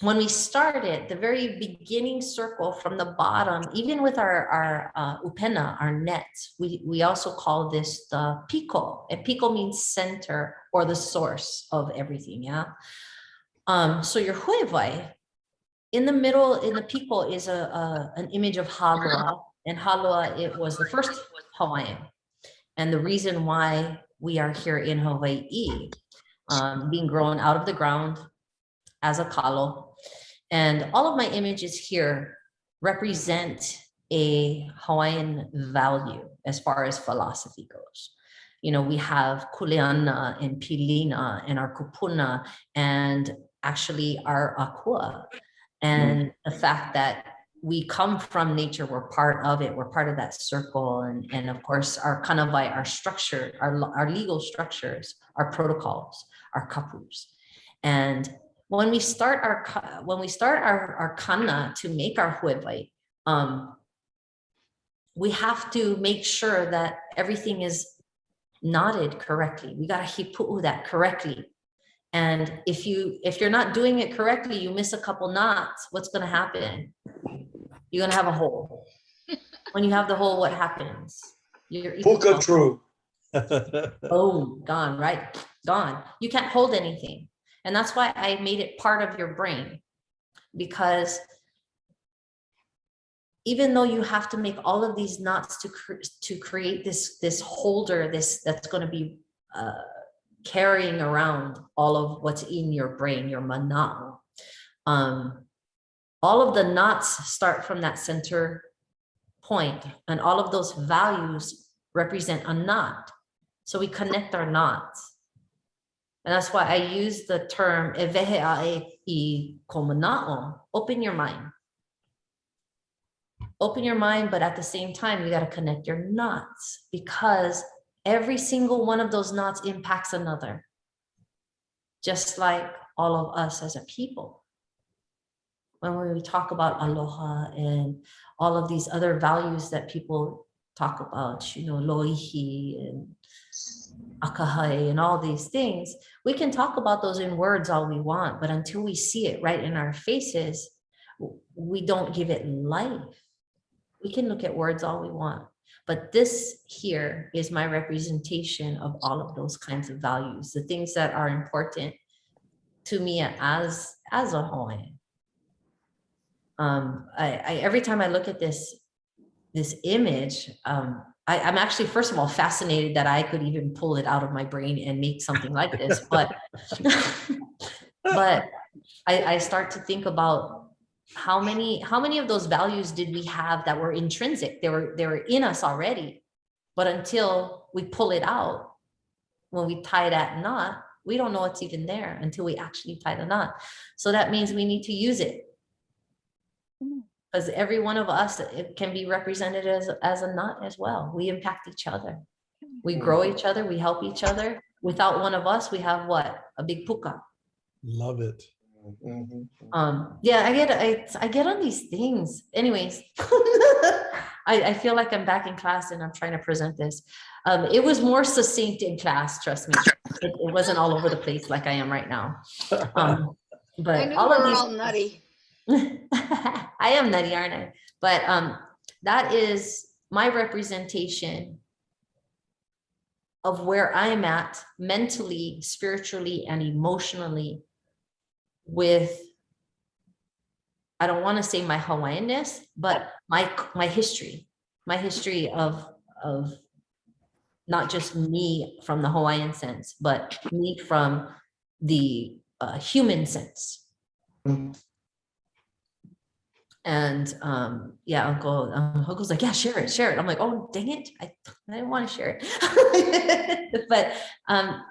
when we started, the very beginning circle from the bottom, even with our upena, our net, we also call this the piko. And piko means center or the source of everything, yeah? So your huevai, in the middle, in the piko is an image of Halua. And Halua, it was the first Hawaiian. And the reason why we are here in Hawaii, being grown out of the ground as a kalo. And all of my images here represent a Hawaiian value as far as philosophy goes. You know, we have kuleana and pilina and our kupuna and actually our akua. And the fact that we come from nature, we're part of it, we're part of that circle. And of course, our kanawai, our structure, our legal structures, our protocols, our kapus. And when we start our kana to make our huevai, we have to make sure that everything is knotted correctly. We gotta hipu'u that correctly. And if you're not doing it correctly, you miss a couple knots, what's gonna happen? You're gonna have a hole. When you have the hole, what happens? Puka true. Boom, gone, right? Gone. You can't hold anything. And that's why I made it part of your brain, because even though you have to make all of these knots to create this holder, that's going to be carrying around all of what's in your brain, your mana'o. All of the knots start from that center point, and all of those values represent a knot. So we connect our knots. And that's why I use the term evehe'ae I komana'o, open your mind. Open your mind, but at the same time, you got to connect your knots, because every single one of those knots impacts another. Just like all of us as a people. When we talk about aloha and all of these other values that people talk about, you know, loihi and akahai and all these things, we can talk about those in words all we want, but until we see it right in our faces, we don't give it life. We can look at words all we want, but this here is my representation of all of those kinds of values, the things that are important to me as a Hawaiian. Every time I look at this image, I'm actually, first of all, fascinated that I could even pull it out of my brain and make something like this, but but I start to think about how many of those values did we have that were intrinsic? They were in us already, but until we pull it out, when we tie that knot, we don't know it's even there until we actually tie the knot. So that means we need to use it. Because every one of us, it can be represented as a knot as well. We impact each other. We grow each other, we help each other. Without one of us, we have what? A big puka. Love it. Yeah, I get on these things. Anyways, I feel like I'm back in class and I'm trying to present this. It was more succinct in class, trust me. It wasn't all over the place like I am right now. But I knew all we of were these all nutty. I am nutty, aren't I? But that is my representation of where I'm at mentally, spiritually, and emotionally with, I don't want to say my Hawaiianness, but my history of not just me from the Hawaiian sense, but me from the human sense. And yeah, Uncle's like, yeah, share it. I'm like, oh, dang it. I didn't want to share it. But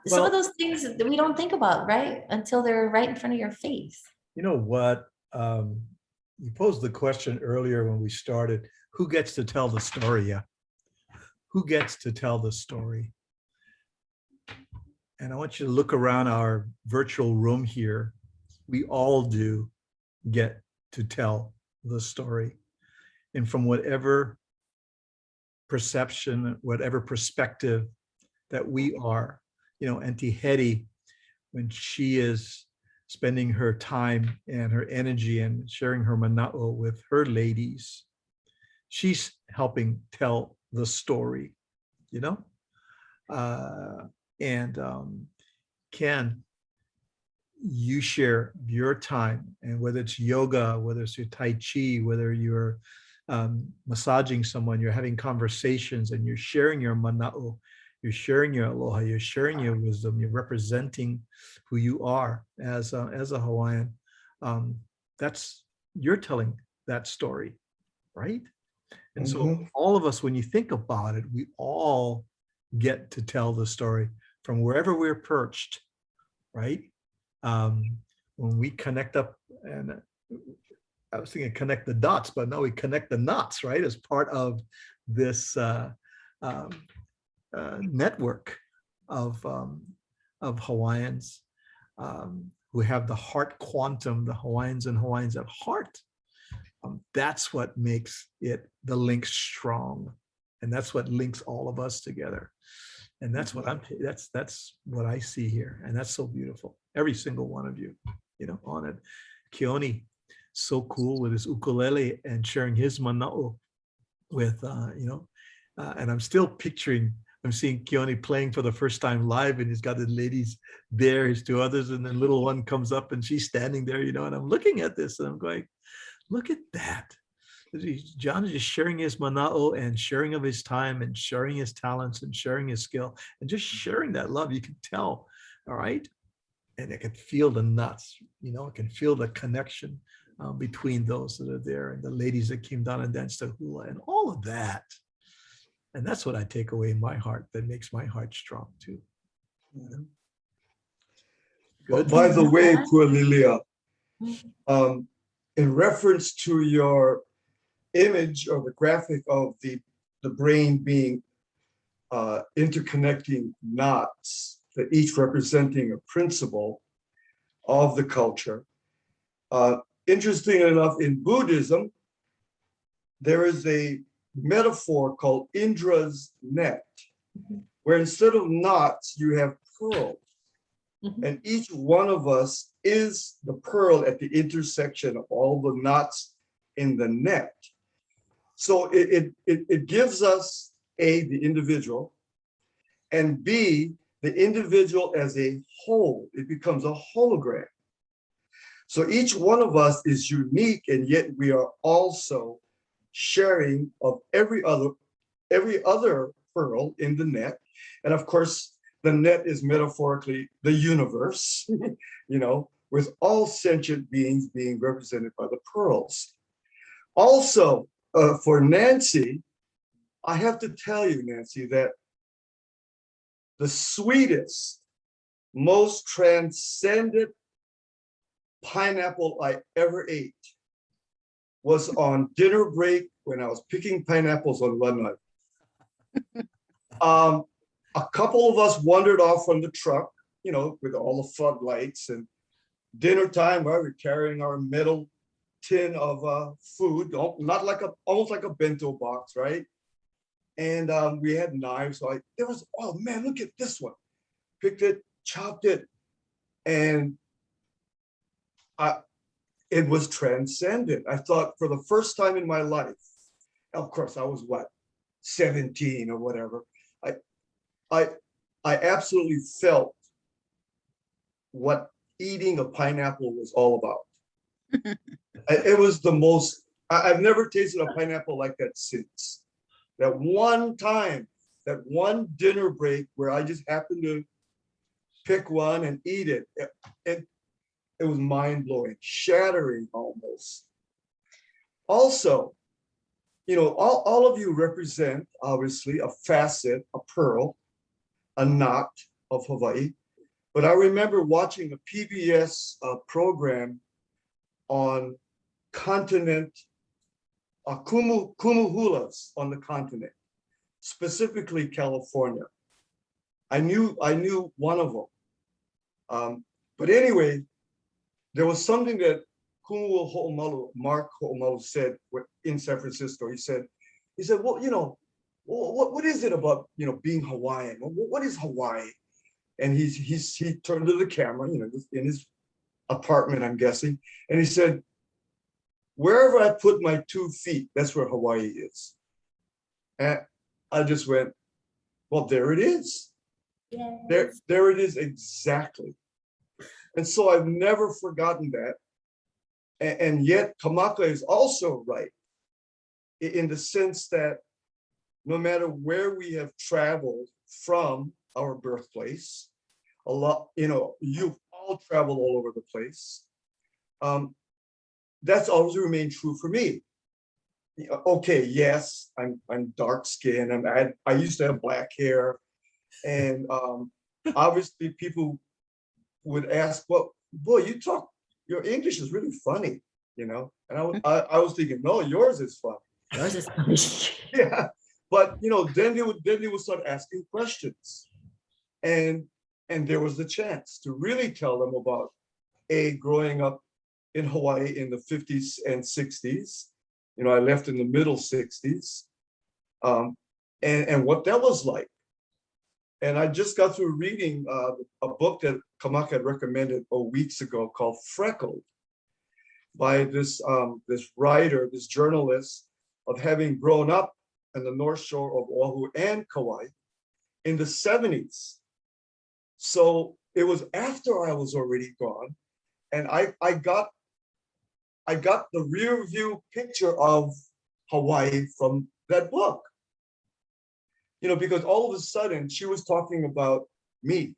some of those things that we don't think about, right? Until they're right in front of your face. You know what? You posed the question earlier when we started, who gets to tell the story? Yeah. Who gets to tell the story? And I want you to look around our virtual room here. We all do get to tell the story, and from whatever perception, whatever perspective that we are, you know, Auntie Hetty, when she is spending her time and her energy and sharing her mana'o with her ladies. She's helping tell the story, you know? And Ken, you share your time, and whether it's yoga, whether it's your Tai Chi, whether you're massaging someone, you're having conversations, and you're sharing your mana'o, you're sharing your aloha, you're sharing your wisdom, you're representing who you are as a Hawaiian. That's, you're telling that story, right? And so all of us, when you think about it, we all get to tell the story from wherever we're perched, right? When we connect up, and I was thinking connect the dots, but no, we connect the knots, right? As part of this network of Hawaiians who have the heart quantum, the Hawaiians and Hawaiians at heart. That's what makes it the link strong, and that's what links all of us together. And that's what that's what I see here, and that's so beautiful. Every single one of you, you know, on it. Keone, so cool with his ukulele and sharing his mana'o with, you know, and I'm still picturing. I'm seeing Keone playing for the first time live, and he's got the ladies there, his two others, and the little one comes up and she's standing there, you know, and I'm looking at this and I'm going, look at that. John is just sharing his mana'o and sharing of his time and sharing his talents and sharing his skill and just sharing that love. You can tell, all right? And I can feel the nuts, you know, I can feel the connection between those that are there and the ladies that came down and danced the hula and all of that. And that's what I take away in my heart that makes my heart strong too. Good. By the way, poor Lilia, in reference to your image or the graphic of the brain being interconnecting knots, that each representing a principle of the culture. Interesting enough, in Buddhism, there is a metaphor called Indra's net, where instead of knots, you have pearls. And each one of us is the pearl at the intersection of all the knots in the net. So it gives us A, the individual, and B, the individual as a whole. It becomes a hologram. So each one of us is unique, and yet we are also sharing of every other pearl in the net. And of course, the net is metaphorically the universe, you know, with all sentient beings being represented by the pearls. Also, for Nancy, I have to tell you, Nancy, that the sweetest, most transcendent pineapple I ever ate was on dinner break when I was picking pineapples on Lanai. A couple of us wandered off from the truck, you know, with all the floodlights, and dinner time, right, we're carrying our metal tin of food, not like almost like a bento box, right? And we had knives, so there was, oh man, look at this one. Picked it, chopped it, and it was transcendent. I thought for the first time in my life, of course I was what, 17 or whatever, I absolutely felt what eating a pineapple was all about. It was the most, I've never tasted a pineapple like that since. That one time, that one dinner break where I just happened to pick one and eat it. It was mind-blowing, shattering almost. Also, you know, all of you represent, obviously, a facet, a pearl, a knot of Hawaii. But I remember watching a PBS program on continent, kumuhulas on the continent, specifically California. I knew one of them. But anyway, there was something that Kumu Ho'omalu, Mark Ho'omalu said in San Francisco. He said, well, you know, what is it about, you know, being Hawaiian? What is Hawaii? And he turned to the camera, you know, in his apartment, I'm guessing. And he said, wherever I put my 2 feet, that's where Hawaii is. And I just went, well, there it is. Yes. There it is exactly. And so I've never forgotten that. And yet Kamaka is also right in the sense that no matter where we have traveled from our birthplace, a lot, you've all traveled all over the place. That's always remained true for me. Okay, yes, I'm dark skinned. I used to have black hair, and obviously people would ask, "Well, boy, your English is really funny," And I was thinking, no, yours is funny. Yours is funny. Yeah, but then they would start asking questions, and there was the chance to really tell them about growing up in Hawaii in the 50s and 60s. I left in the middle 60s, and what that was like. And I just got through reading a book that Kamak had recommended weeks ago called Freckled by this writer, this journalist of having grown up in the North Shore of Oahu and Kauai in the 70s. So it was after I was already gone, and I got the rear view picture of Hawaii from that book. Because all of a sudden she was talking about me.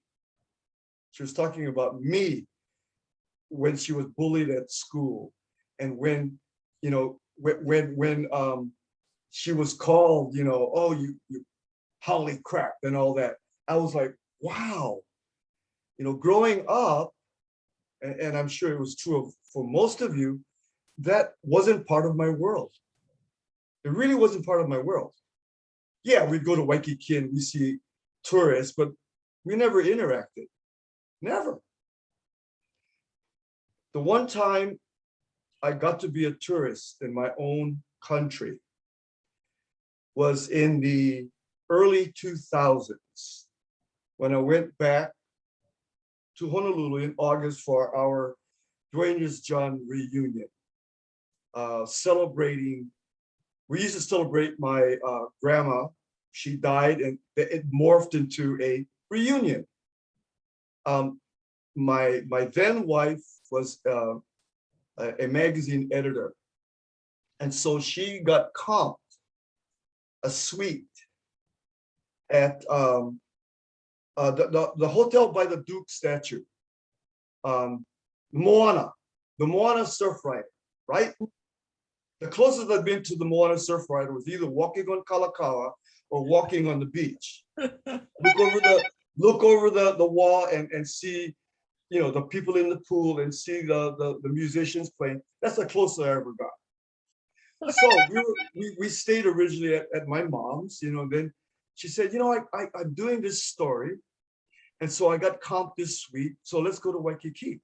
She was talking about me when she was bullied at school, and when she was called, oh, you holly crap and all that. I was like, wow, growing up, and I'm sure it was true for most of you, that wasn't part of my world. It really wasn't part of my world. Yeah, we'd go to Waikiki and we see tourists, but we never interacted. Never. The one time I got to be a tourist in my own country was in the early 2000s when I went back to Honolulu in August for our Duane's John reunion, celebrating. We used to celebrate my grandma. She died, and it morphed into a reunion. My then wife was a magazine editor, and so she got comped a suite at the hotel by the Duke statue, Moana, the Moana surf rider, right? The closest I've been to the Moana surf rider was either walking on Kalakaua or walking on the beach. Look over the wall and see, the people in the pool and see the musicians playing. That's the closest I ever got. So we stayed originally at my mom's, then she said, I'm doing this story. And so I got comped this suite. So let's go to Waikiki.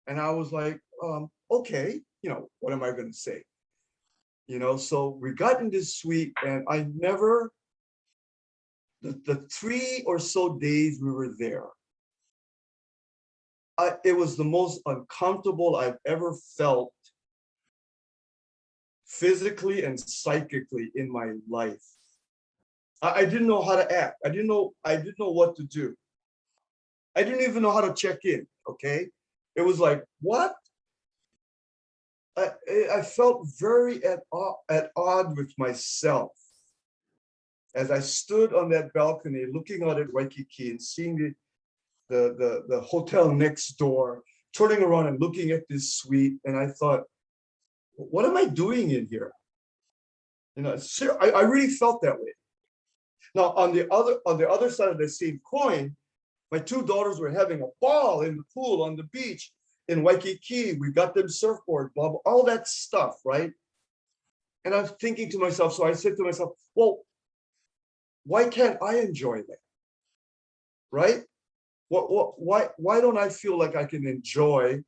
And I was like, okay, what am I going to say? So we got in this suite, and I never, the 3 or so days we were there, it was the most uncomfortable I've ever felt physically and psychically in my life. I didn't know how to act. I didn't know what to do. I didn't even know how to check in, okay? It was like, what? I felt very at odds with myself as I stood on that balcony looking out at Waikiki and seeing the hotel next door, turning around and looking at this suite. And I thought, what am I doing in here? I really felt that way. Now, on the other side of the same coin, my 2 daughters were having a ball in the pool on the beach in Waikiki. We got them surfboard, blah, blah, all that stuff, right? And I was thinking to myself, so I said to myself, well, why can't I enjoy that? Right? Why don't I feel like I can enjoy,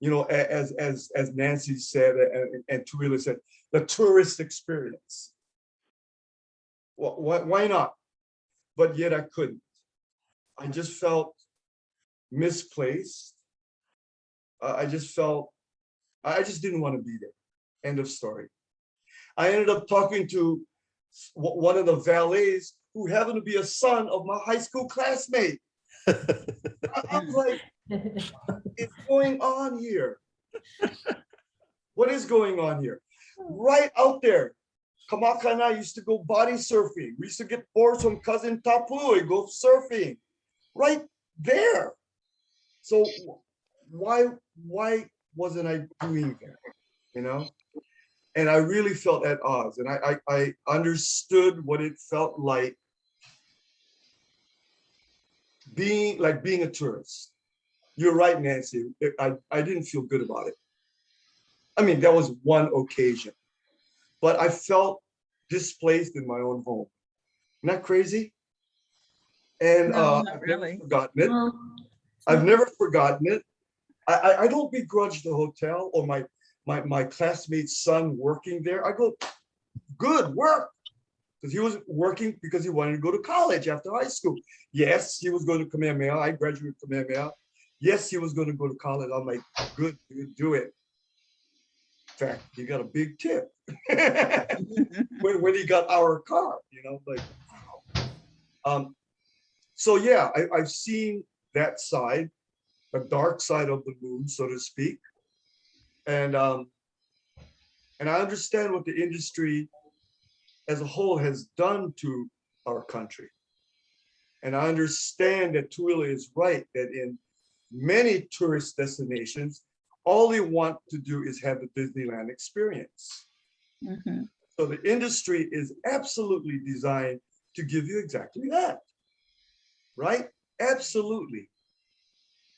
as Nancy said and Tuila said, the tourist experience? Why not? But yet I couldn't. I just felt misplaced. I just felt, I just didn't want to be there. End of story. I ended up talking to one of the valets who happened to be a son of my high school classmate. I was like, what is going on here? What is going on here? Right out there. Kamaka and I used to go body surfing. We used to get boards from cousin Tapu and go surfing. Right there. So why wasn't I doing that? You know? And I really felt at odds. And I understood what it felt like being a tourist. You're right, Nancy. I didn't feel good about it. I mean, that was one occasion, but I felt displaced in my own home. Isn't that crazy? And No, not I've really. never forgotten it. I've never forgotten it. I don't begrudge the hotel or my classmate's son working there. I go, good work. Because he was working because he wanted to go to college after high school. Yes, he was going to Kamehameha. I graduated from Kamehameha. Yes, he was going to go to college. I'm like, good, do it. In fact, he got a big tip when he got our car, you know, like, wow. So yeah, I've seen that side, the dark side of the moon, so to speak. And I understand what the industry as a whole has done to our country. And I understand that Tuila is right, that in many tourist destinations, all they want to do is have the Disneyland experience. Mhm. So the industry is absolutely designed to give you exactly that, right? Absolutely.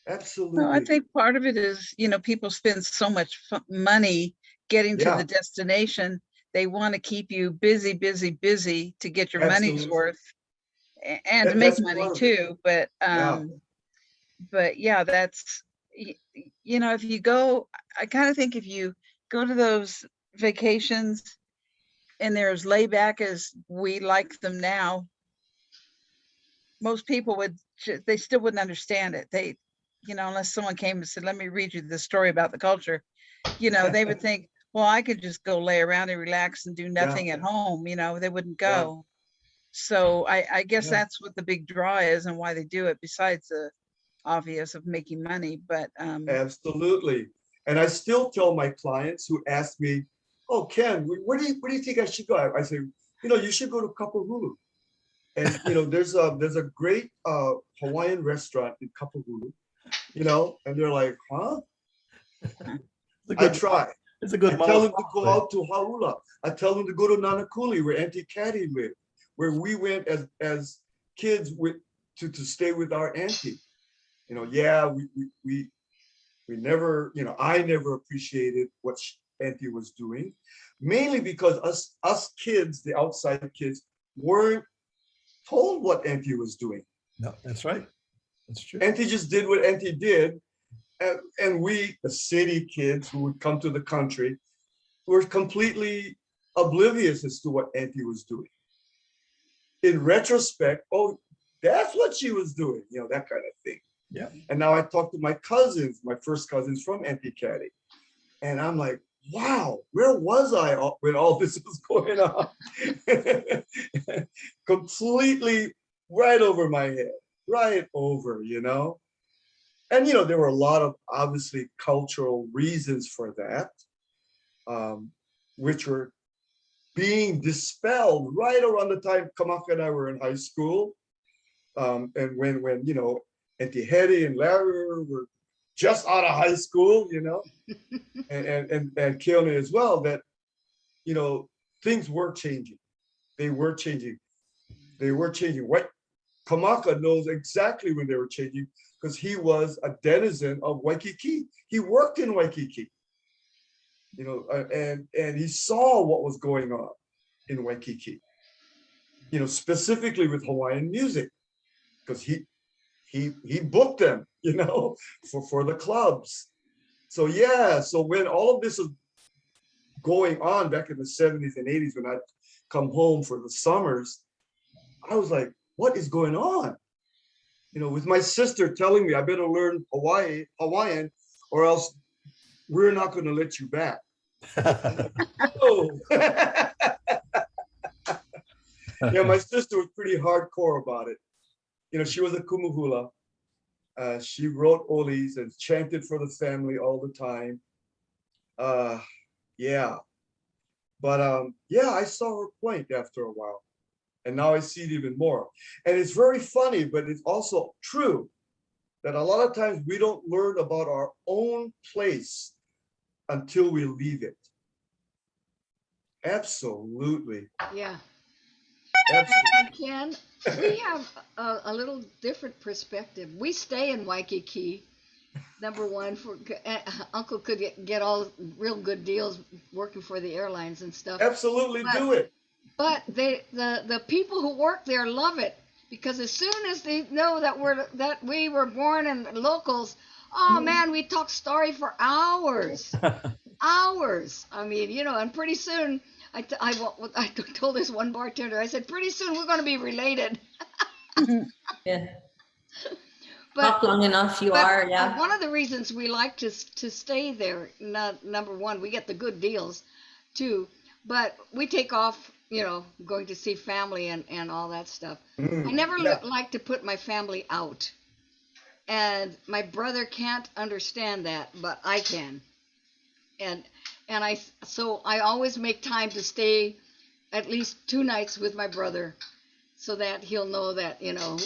Absolutely. Well, I think part of it is, people spend so much money getting to Yeah. the destination. They want to keep you busy, busy, busy to get your money's Absolutely. worth and to make That's money part of it. too. But yeah, that's, if you go, I kind of think if you go to those vacations and they're as laid back as we like them now, most people they still wouldn't understand it. They, unless someone came and said, let me read you the story about the culture, they would think, well, I could just go lay around and relax and do nothing at home. They wouldn't go. So I guess that's what the big draw is and why they do it, besides the obvious of making money. But Absolutely. And I still tell my clients who ask me, oh, Ken, where do you think I should go? I say, you should go to Kapahulu. And there's a great Hawaiian restaurant in Kapahulu, and they're like, huh? I try. It's a good I tell them to model. go out to Haula. I tell them to go to Nanakuli, where Auntie Caddy lived, where we went as kids to stay with our auntie. We never, I never appreciated what Auntie was doing, mainly because us kids, the outside kids, weren't told what Auntie was doing. No, that's right. That's true. Auntie just did what Auntie did. And we, the city kids who would come to the country, were completely oblivious as to what Auntie was doing. In retrospect, oh, that's what she was doing, that kind of thing. Yeah. And now I talk to my cousins, my first cousins from Auntie Caddy. And I'm like, wow, where was I when all this was going on? Completely right over my head, right over, And, there were a lot of obviously cultural reasons for that, which were being dispelled right around the time Kamaka and I were in high school. And when Auntie Hetty and Larry were just out of high school, and Keone as well, that, things were changing. They were changing. What Kamaka knows exactly when they were changing, because he was a denizen of Waikiki. He worked in Waikiki, and he saw what was going on in Waikiki, specifically with Hawaiian music, because he booked them, for the clubs. So yeah, so when all of this was going on back in the 70s and 80s, when I'd come home for the summers, I was like, what is going on? With my sister telling me I better learn Hawaiian or else we're not going to let you back. Oh. Yeah, my sister was pretty hardcore about it. You know, she was a kumuhula. She wrote olis and chanted for the family all the time. Yeah. But yeah, I saw her point after a while. And now I see it even more. And it's very funny, but it's also true that a lot of times we don't learn about our own place until we leave it. Absolutely. Yeah. Absolutely. And Ken, we have a little different perspective. We stay in Waikiki. Number one, for Uncle could get all real good deals working for the airlines and stuff. Absolutely do it. But the people who work there love it, because as soon as they know that we were born in locals, oh man, we talk story for hours, hours. I mean, you know, and pretty soon I told this one bartender, I said, pretty soon we're going to be related. Yeah. Talk long enough, you are, yeah. One of the reasons we like to stay there, number one, we get the good deals, too, but we take off, you know, going to see family and all that stuff. I never like to put my family out, and my brother can't understand that, but I can, and so I always make time to stay at least 2 nights with my brother, so that he'll know that, you know,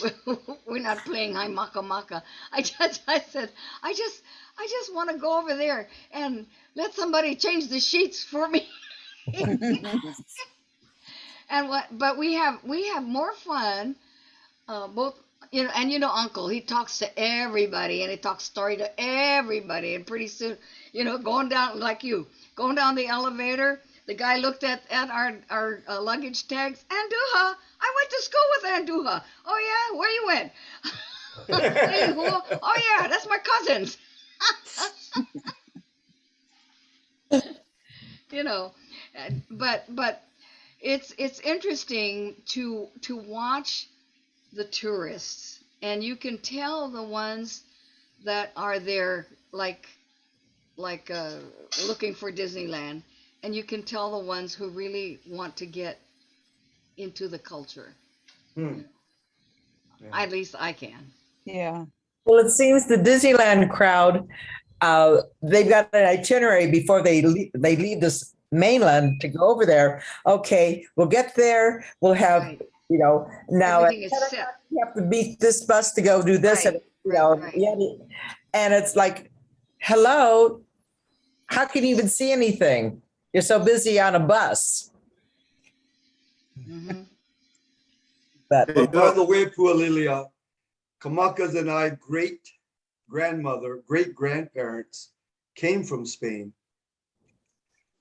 we're not playing high maka maka. I said, I just want to go over there and let somebody change the sheets for me. But we have more fun, both, you know, and you know, Uncle, he talks to everybody and he talks story to everybody, and pretty soon, you know, going down the elevator, the guy looked at our luggage tags. Anduha, I went to school with Anduha. Oh yeah, where you went? Oh yeah, that's my cousins. You know, but it's interesting to watch the tourists, and you can tell the ones that are there like looking for Disneyland, and you can tell the ones who really want to get into the culture. Yeah. At least I can. Yeah. Well, it seems the Disneyland crowd, they've got an itinerary before they leave this mainland to go over there. Okay, we'll get there. We'll have, Right. you know, now Everything is set. you have to beat this bus to go do this, Right, and you know, right. yeah, and it's like, hello, how can you even see anything? You're so busy on a bus. Mm-hmm. But But by the way, Pualilia, Kamaka's and I, great-grandparents came from Spain.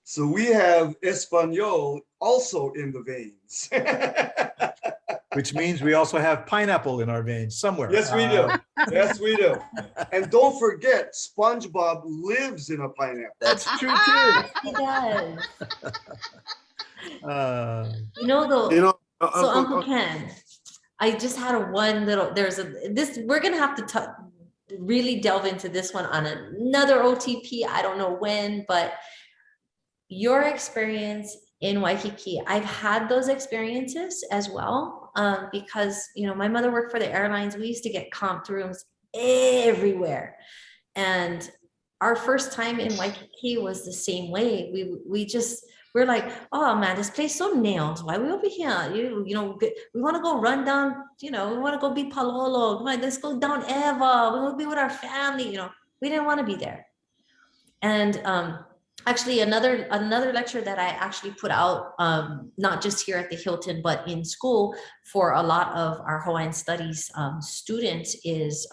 So we have Espanol also in the veins. Which means we also have pineapple in our veins somewhere. Yes, we do. Yes, we do. And don't forget, SpongeBob lives in a pineapple. That's true too. He does. You know, though, so Uncle- Uncle Ken, I just had we're going to have to really delve into this one on another OTP. I don't know when, but your experience in Waikiki, I've had those experiences as well, because, you know, my mother worked for the airlines. We used to get comped rooms everywhere. And our first time in Waikiki was the same way. We're like, oh man, this place so nails. Why are we over here? You know, we want to go run down, you know, we want to go be Palolo. Come on, let's go down Eva. We want to be with our family. You know, we didn't want to be there. And actually, another lecture that I actually put out, not just here at the Hilton, but in school for a lot of our Hawaiian studies students is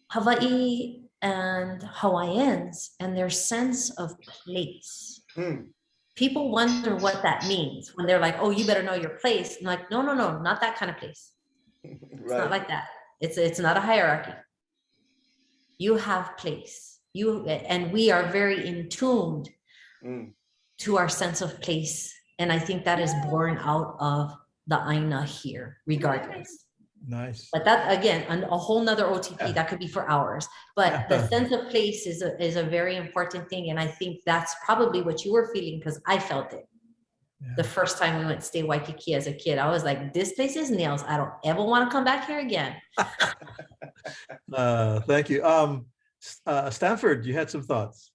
Hawaii and Hawaiians and their sense of place. People wonder what that means when they're like, oh, you better know your place. I'm like, no, not that kind of place. It's not like that. It's not a hierarchy. You have place. And we are very in tuned to our sense of place. And I think that is born out of the Aina here, regardless. Nice. But that, again, a whole nother OTP, that could be for hours. But the sense of place is a very important thing. And I think that's probably what you were feeling, because I felt it. The first time we went to stay Waikiki as a kid, I was like, this place is nails. I don't ever want to come back here again. Thank you. Stanford, you had some thoughts.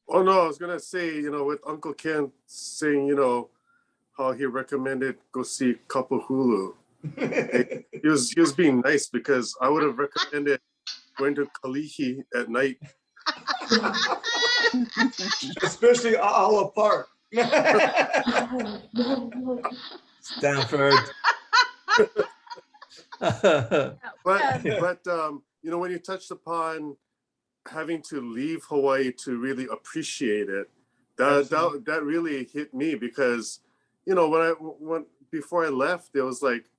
Oh no, I was gonna say, with Uncle Ken saying, how he recommended go see Kapahulu. He was being nice, because I would have recommended going to Kalihi at night. Especially Aloha Park. Stanford. But when you touched upon having to leave Hawaii to really appreciate it, that really hit me, because when before I left, it was like,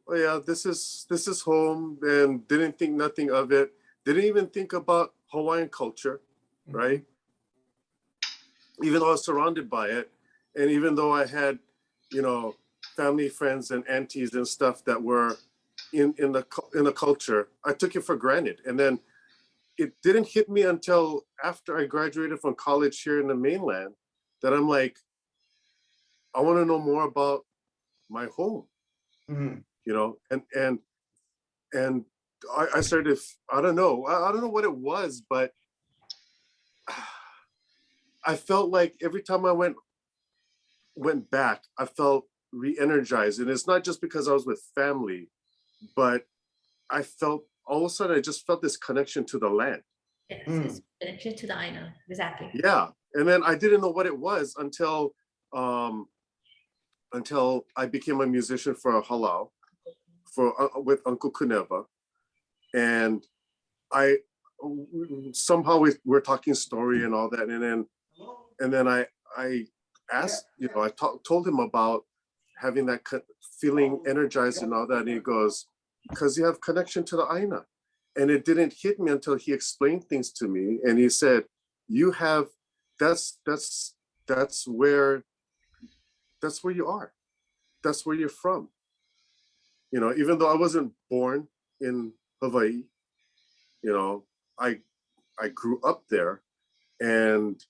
oh yeah, this is home, and didn't think nothing of it. Didn't even think about Hawaiian culture, right? Even though I was surrounded by it, and even though I had, family, friends, and aunties and stuff that were in the culture, I took it for granted. And then it didn't hit me until after I graduated from college here in the mainland that I'm like, I want to know more about my home, and I started, I don't know what it was, but I felt like every time I went back, I felt re-energized. And it's not just because I was with family, but I felt, all of a sudden, I just felt this connection to the land. Yes, it's connection to the Aina, exactly. Yeah, and then I didn't know what it was until I became a musician for a halau with Uncle Kuneva, and I somehow we're talking story and all that, and then I asked, I told him about having that feeling energized and all that, and he goes, because you have connection to the Aina. And it didn't hit me until he explained things to me, and he said, you have, that's where you are, that's where you're from. Even though I wasn't born in Hawaii, I grew up there, and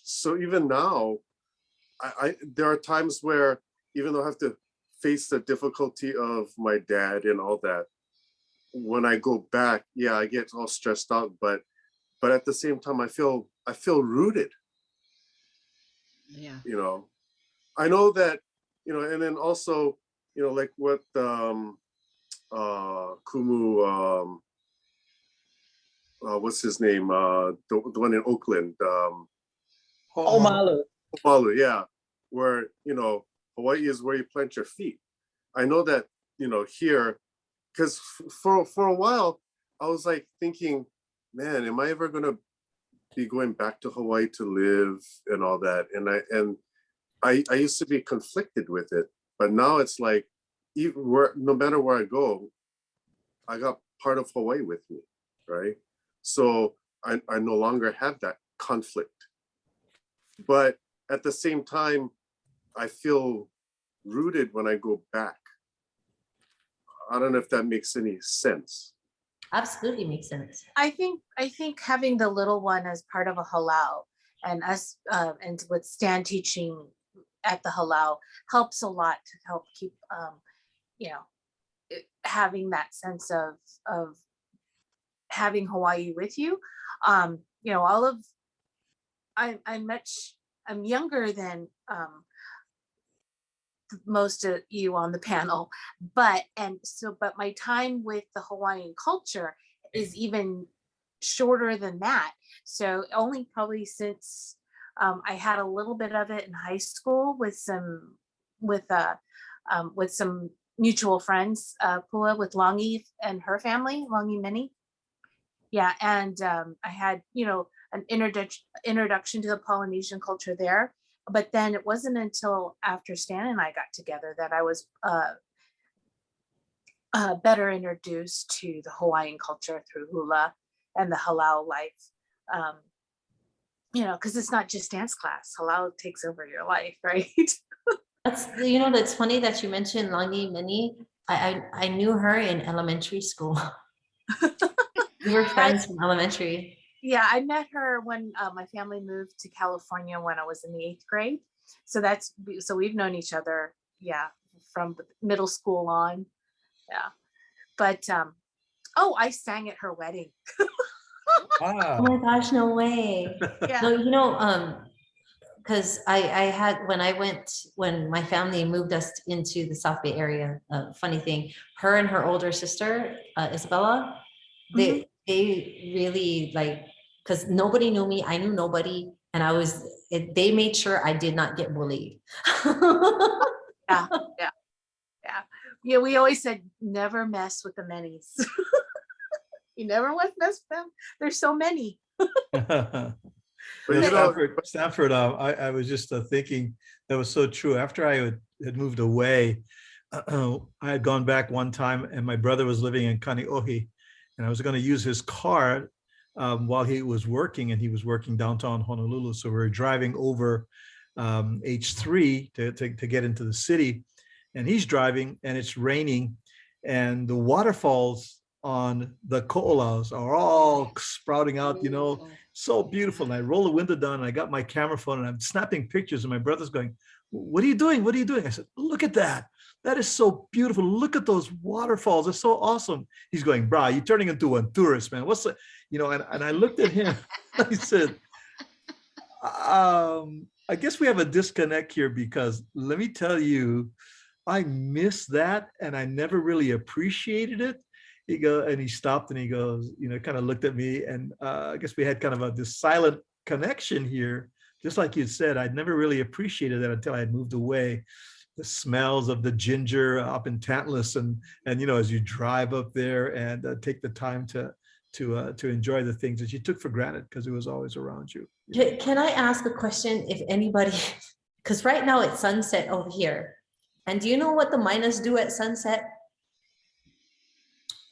so even now, I there are times where, even though I have to face the difficulty of my dad and all that, when I go back, yeah, I get all stressed out, but at the same time, I feel rooted. Yeah. I know that, and then also, like what Kumu, what's his name? The one in Oakland. Omalu. Omalu, yeah. Where, Hawaii is where you plant your feet. I know that, here, because for a while, I was like thinking, man, am I ever going to be going back to Hawaii to live and all that? And I used to be conflicted with it, but now it's like, no matter where I go, I got part of Hawaii with me, right? So I no longer have that conflict. But at the same time, I feel rooted when I go back. I don't know if that makes any sense. Absolutely makes sense. I think having the little one as part of a halau, and us and with Stan teaching at the halau helps a lot to help keep having that sense of having Hawaii with you. I'm younger than most of you on the panel, but my time with the Hawaiian culture is even shorter than that. So only probably since I had a little bit of it in high school with some mutual friends, Pua with Longi and her family, Longi Mini. Yeah, and I had an introduction to the Polynesian culture there. But then it wasn't until after Stan and I got together that I was better introduced to the Hawaiian culture through hula and the halau life. Because it's not just dance class. Halau takes over your life, right? That's funny that you mentioned Langi Mini. I knew her in elementary school. We were friends from elementary. Yeah, I met her when my family moved to California when I was in the 8th grade. So we've known each other, yeah, from middle school on. Yeah. But I sang at her wedding. Oh my gosh, no way. Yeah. No, because I had when my family moved us into the South Bay area, funny thing, her and her older sister, Isabella, they really because nobody knew me, I knew nobody, and they made sure I did not get bullied. Yeah, we always said never mess with the minis. You never mess with them. There's so many. Stanford, I was just thinking that was so true. After I had moved away, I had gone back one time, and my brother was living in Kaneohe, and I was going to use his car while he was working, and he was working downtown Honolulu. So we were driving over H3 to get into the city, and he's driving, and it's raining, and the waterfalls on the ko'olaus are all sprouting out, so beautiful. And I roll the window down, and I got my camera phone, and I'm snapping pictures, and my brother's going, "What are you doing? What are you doing?" I said, "Look at that. That is so beautiful. Look at those waterfalls. They're so awesome." He's going, "Brah, you're turning into a tourist, man. What's the," and I looked at him. I said, I guess we have a disconnect here, because let me tell you, I miss that, and I never really appreciated it. He stopped, and he goes, kind of looked at me, and I guess we had kind of this silent connection here. Just like you said, I'd never really appreciated that until I had moved away. The smells of the ginger up in Tantalus, and as you drive up there and take the time to enjoy the things that you took for granted because it was always around you. Can I ask a question? If anybody, because right now it's sunset over here, and do you know what the miners do at sunset?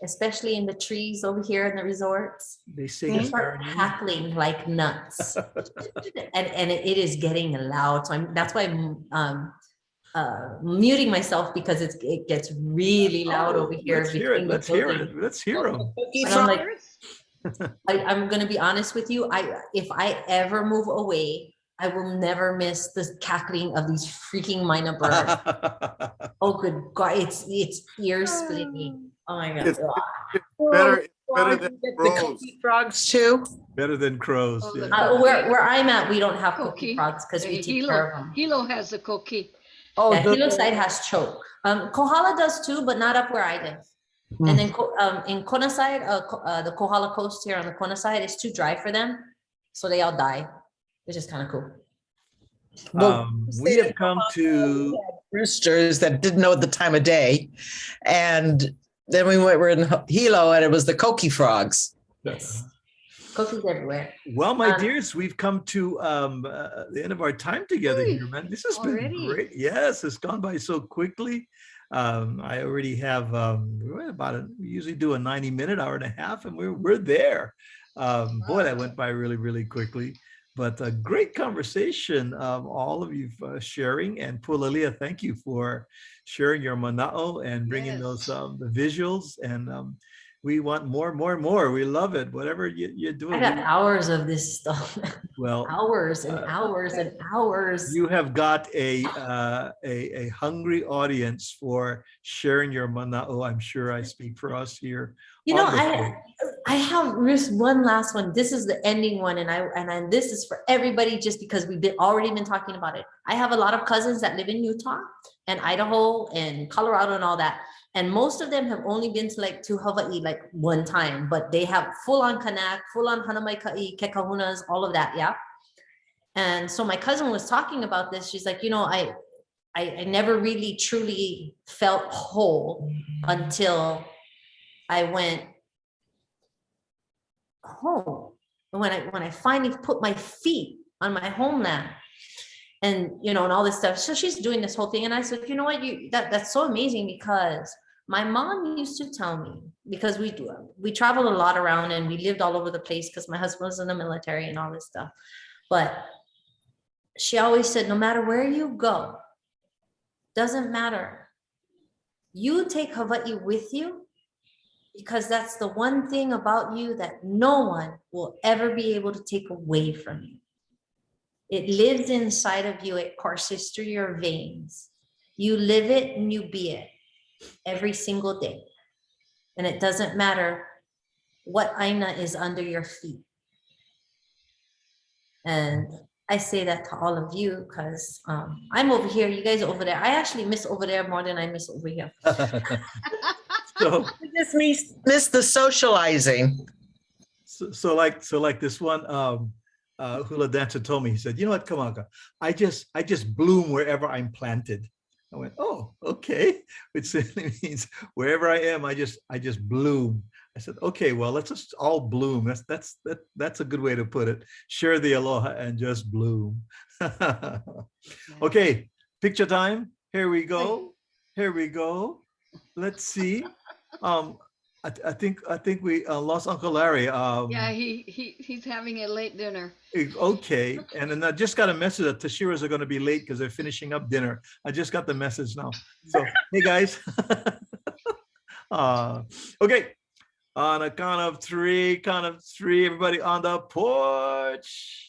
Especially in the trees over here in the resorts, they start cackling like nuts, and it is getting loud. So that's why I'm muting myself, because it gets really loud over here. Let's hear it. Let's hear it. Let's hear them. I'm going to be honest with you. If I ever move away, I will never miss the cackling of these freaking minor birds. Oh, good God! It's ear splitting. Oh my God! It's better than crows. Frogs too. Better than crows. Where I'm at, we don't have cookie frogs because we take care of them. Hilo has a cookie. Oh, Hilo side has choke. Kohala does too, but not up where I live. And then in Kona side, the Kohala coast here on the Kona side is too dry for them, so they all die. It's just kind of cool. We have come to roosters that didn't know the time of day, and then we're in Hilo, and it was the koki frogs. Yes, cookies everywhere. Well, my dears, we've come to the end of our time together here, man. This has been great. Yes, it's gone by so quickly. I already have we usually do a 90-minute, hour and a half, and we're there. Boy, that went by really, really quickly. But a great conversation, all of you sharing. And Pulalia, thank you for sharing your mana'o and bringing those the visuals. And we want more. We love it. Whatever you're doing. I got hours of this stuff. Well, hours and hours and hours. You have got a hungry audience for sharing your mana'o. I'm sure I speak for us here. I have one last one. This is the ending one, and this is for everybody, just because we've already been talking about it. I have a lot of cousins that live in Utah and Idaho and Colorado and all that, and most of them have only been to Hawaii like one time, but they have full-on kanak, full-on hanamaikai, kekahunas, all of that, yeah. And so my cousin was talking about this. She's like, I never really truly felt whole until I went home, when I finally put my feet on my homeland, and and all this stuff. So she's doing this whole thing, and I said, you know what, that's so amazing, because my mom used to tell me, because we traveled a lot around and we lived all over the place because my husband was in the military and all this stuff, but she always said, no matter where you go, doesn't matter You take Hawaii with you because that's the one thing about you that no one will ever be able to take away from you. It lives inside of you. It courses through your veins. You live it and you be it every single day. And it doesn't matter what aina is under your feet. And I say that to all of you because I'm over here, you guys are over there. I actually miss over there more than I miss over here. So, I just miss the socializing. so like this one hula dancer told me, he said, you know what, Kamaka, I just bloom wherever I'm planted. I went, oh, okay. Which simply means wherever I am, I just bloom. I said, okay, well, let's just all bloom. That's a good way to put it. Share the aloha and just bloom. Okay, picture time. Here we go. Here we go. Let's see. I think we lost Uncle Larry. Yeah, he's having a late dinner. Okay, and then I just got a message that Tashiras are going to be late because they're finishing up dinner. I just got the message now. So, hey guys. Okay, on a count of three, everybody on the porch.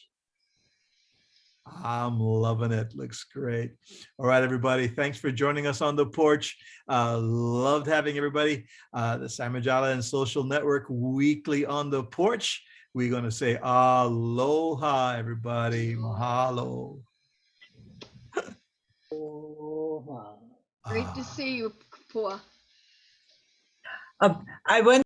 I'm loving it. Looks great. All right, everybody. Thanks for joining us on the porch. Loved having everybody. The Samajala and Social Network weekly on the porch. We're going to say aloha, everybody. Mahalo. Great to see you, Pua. I went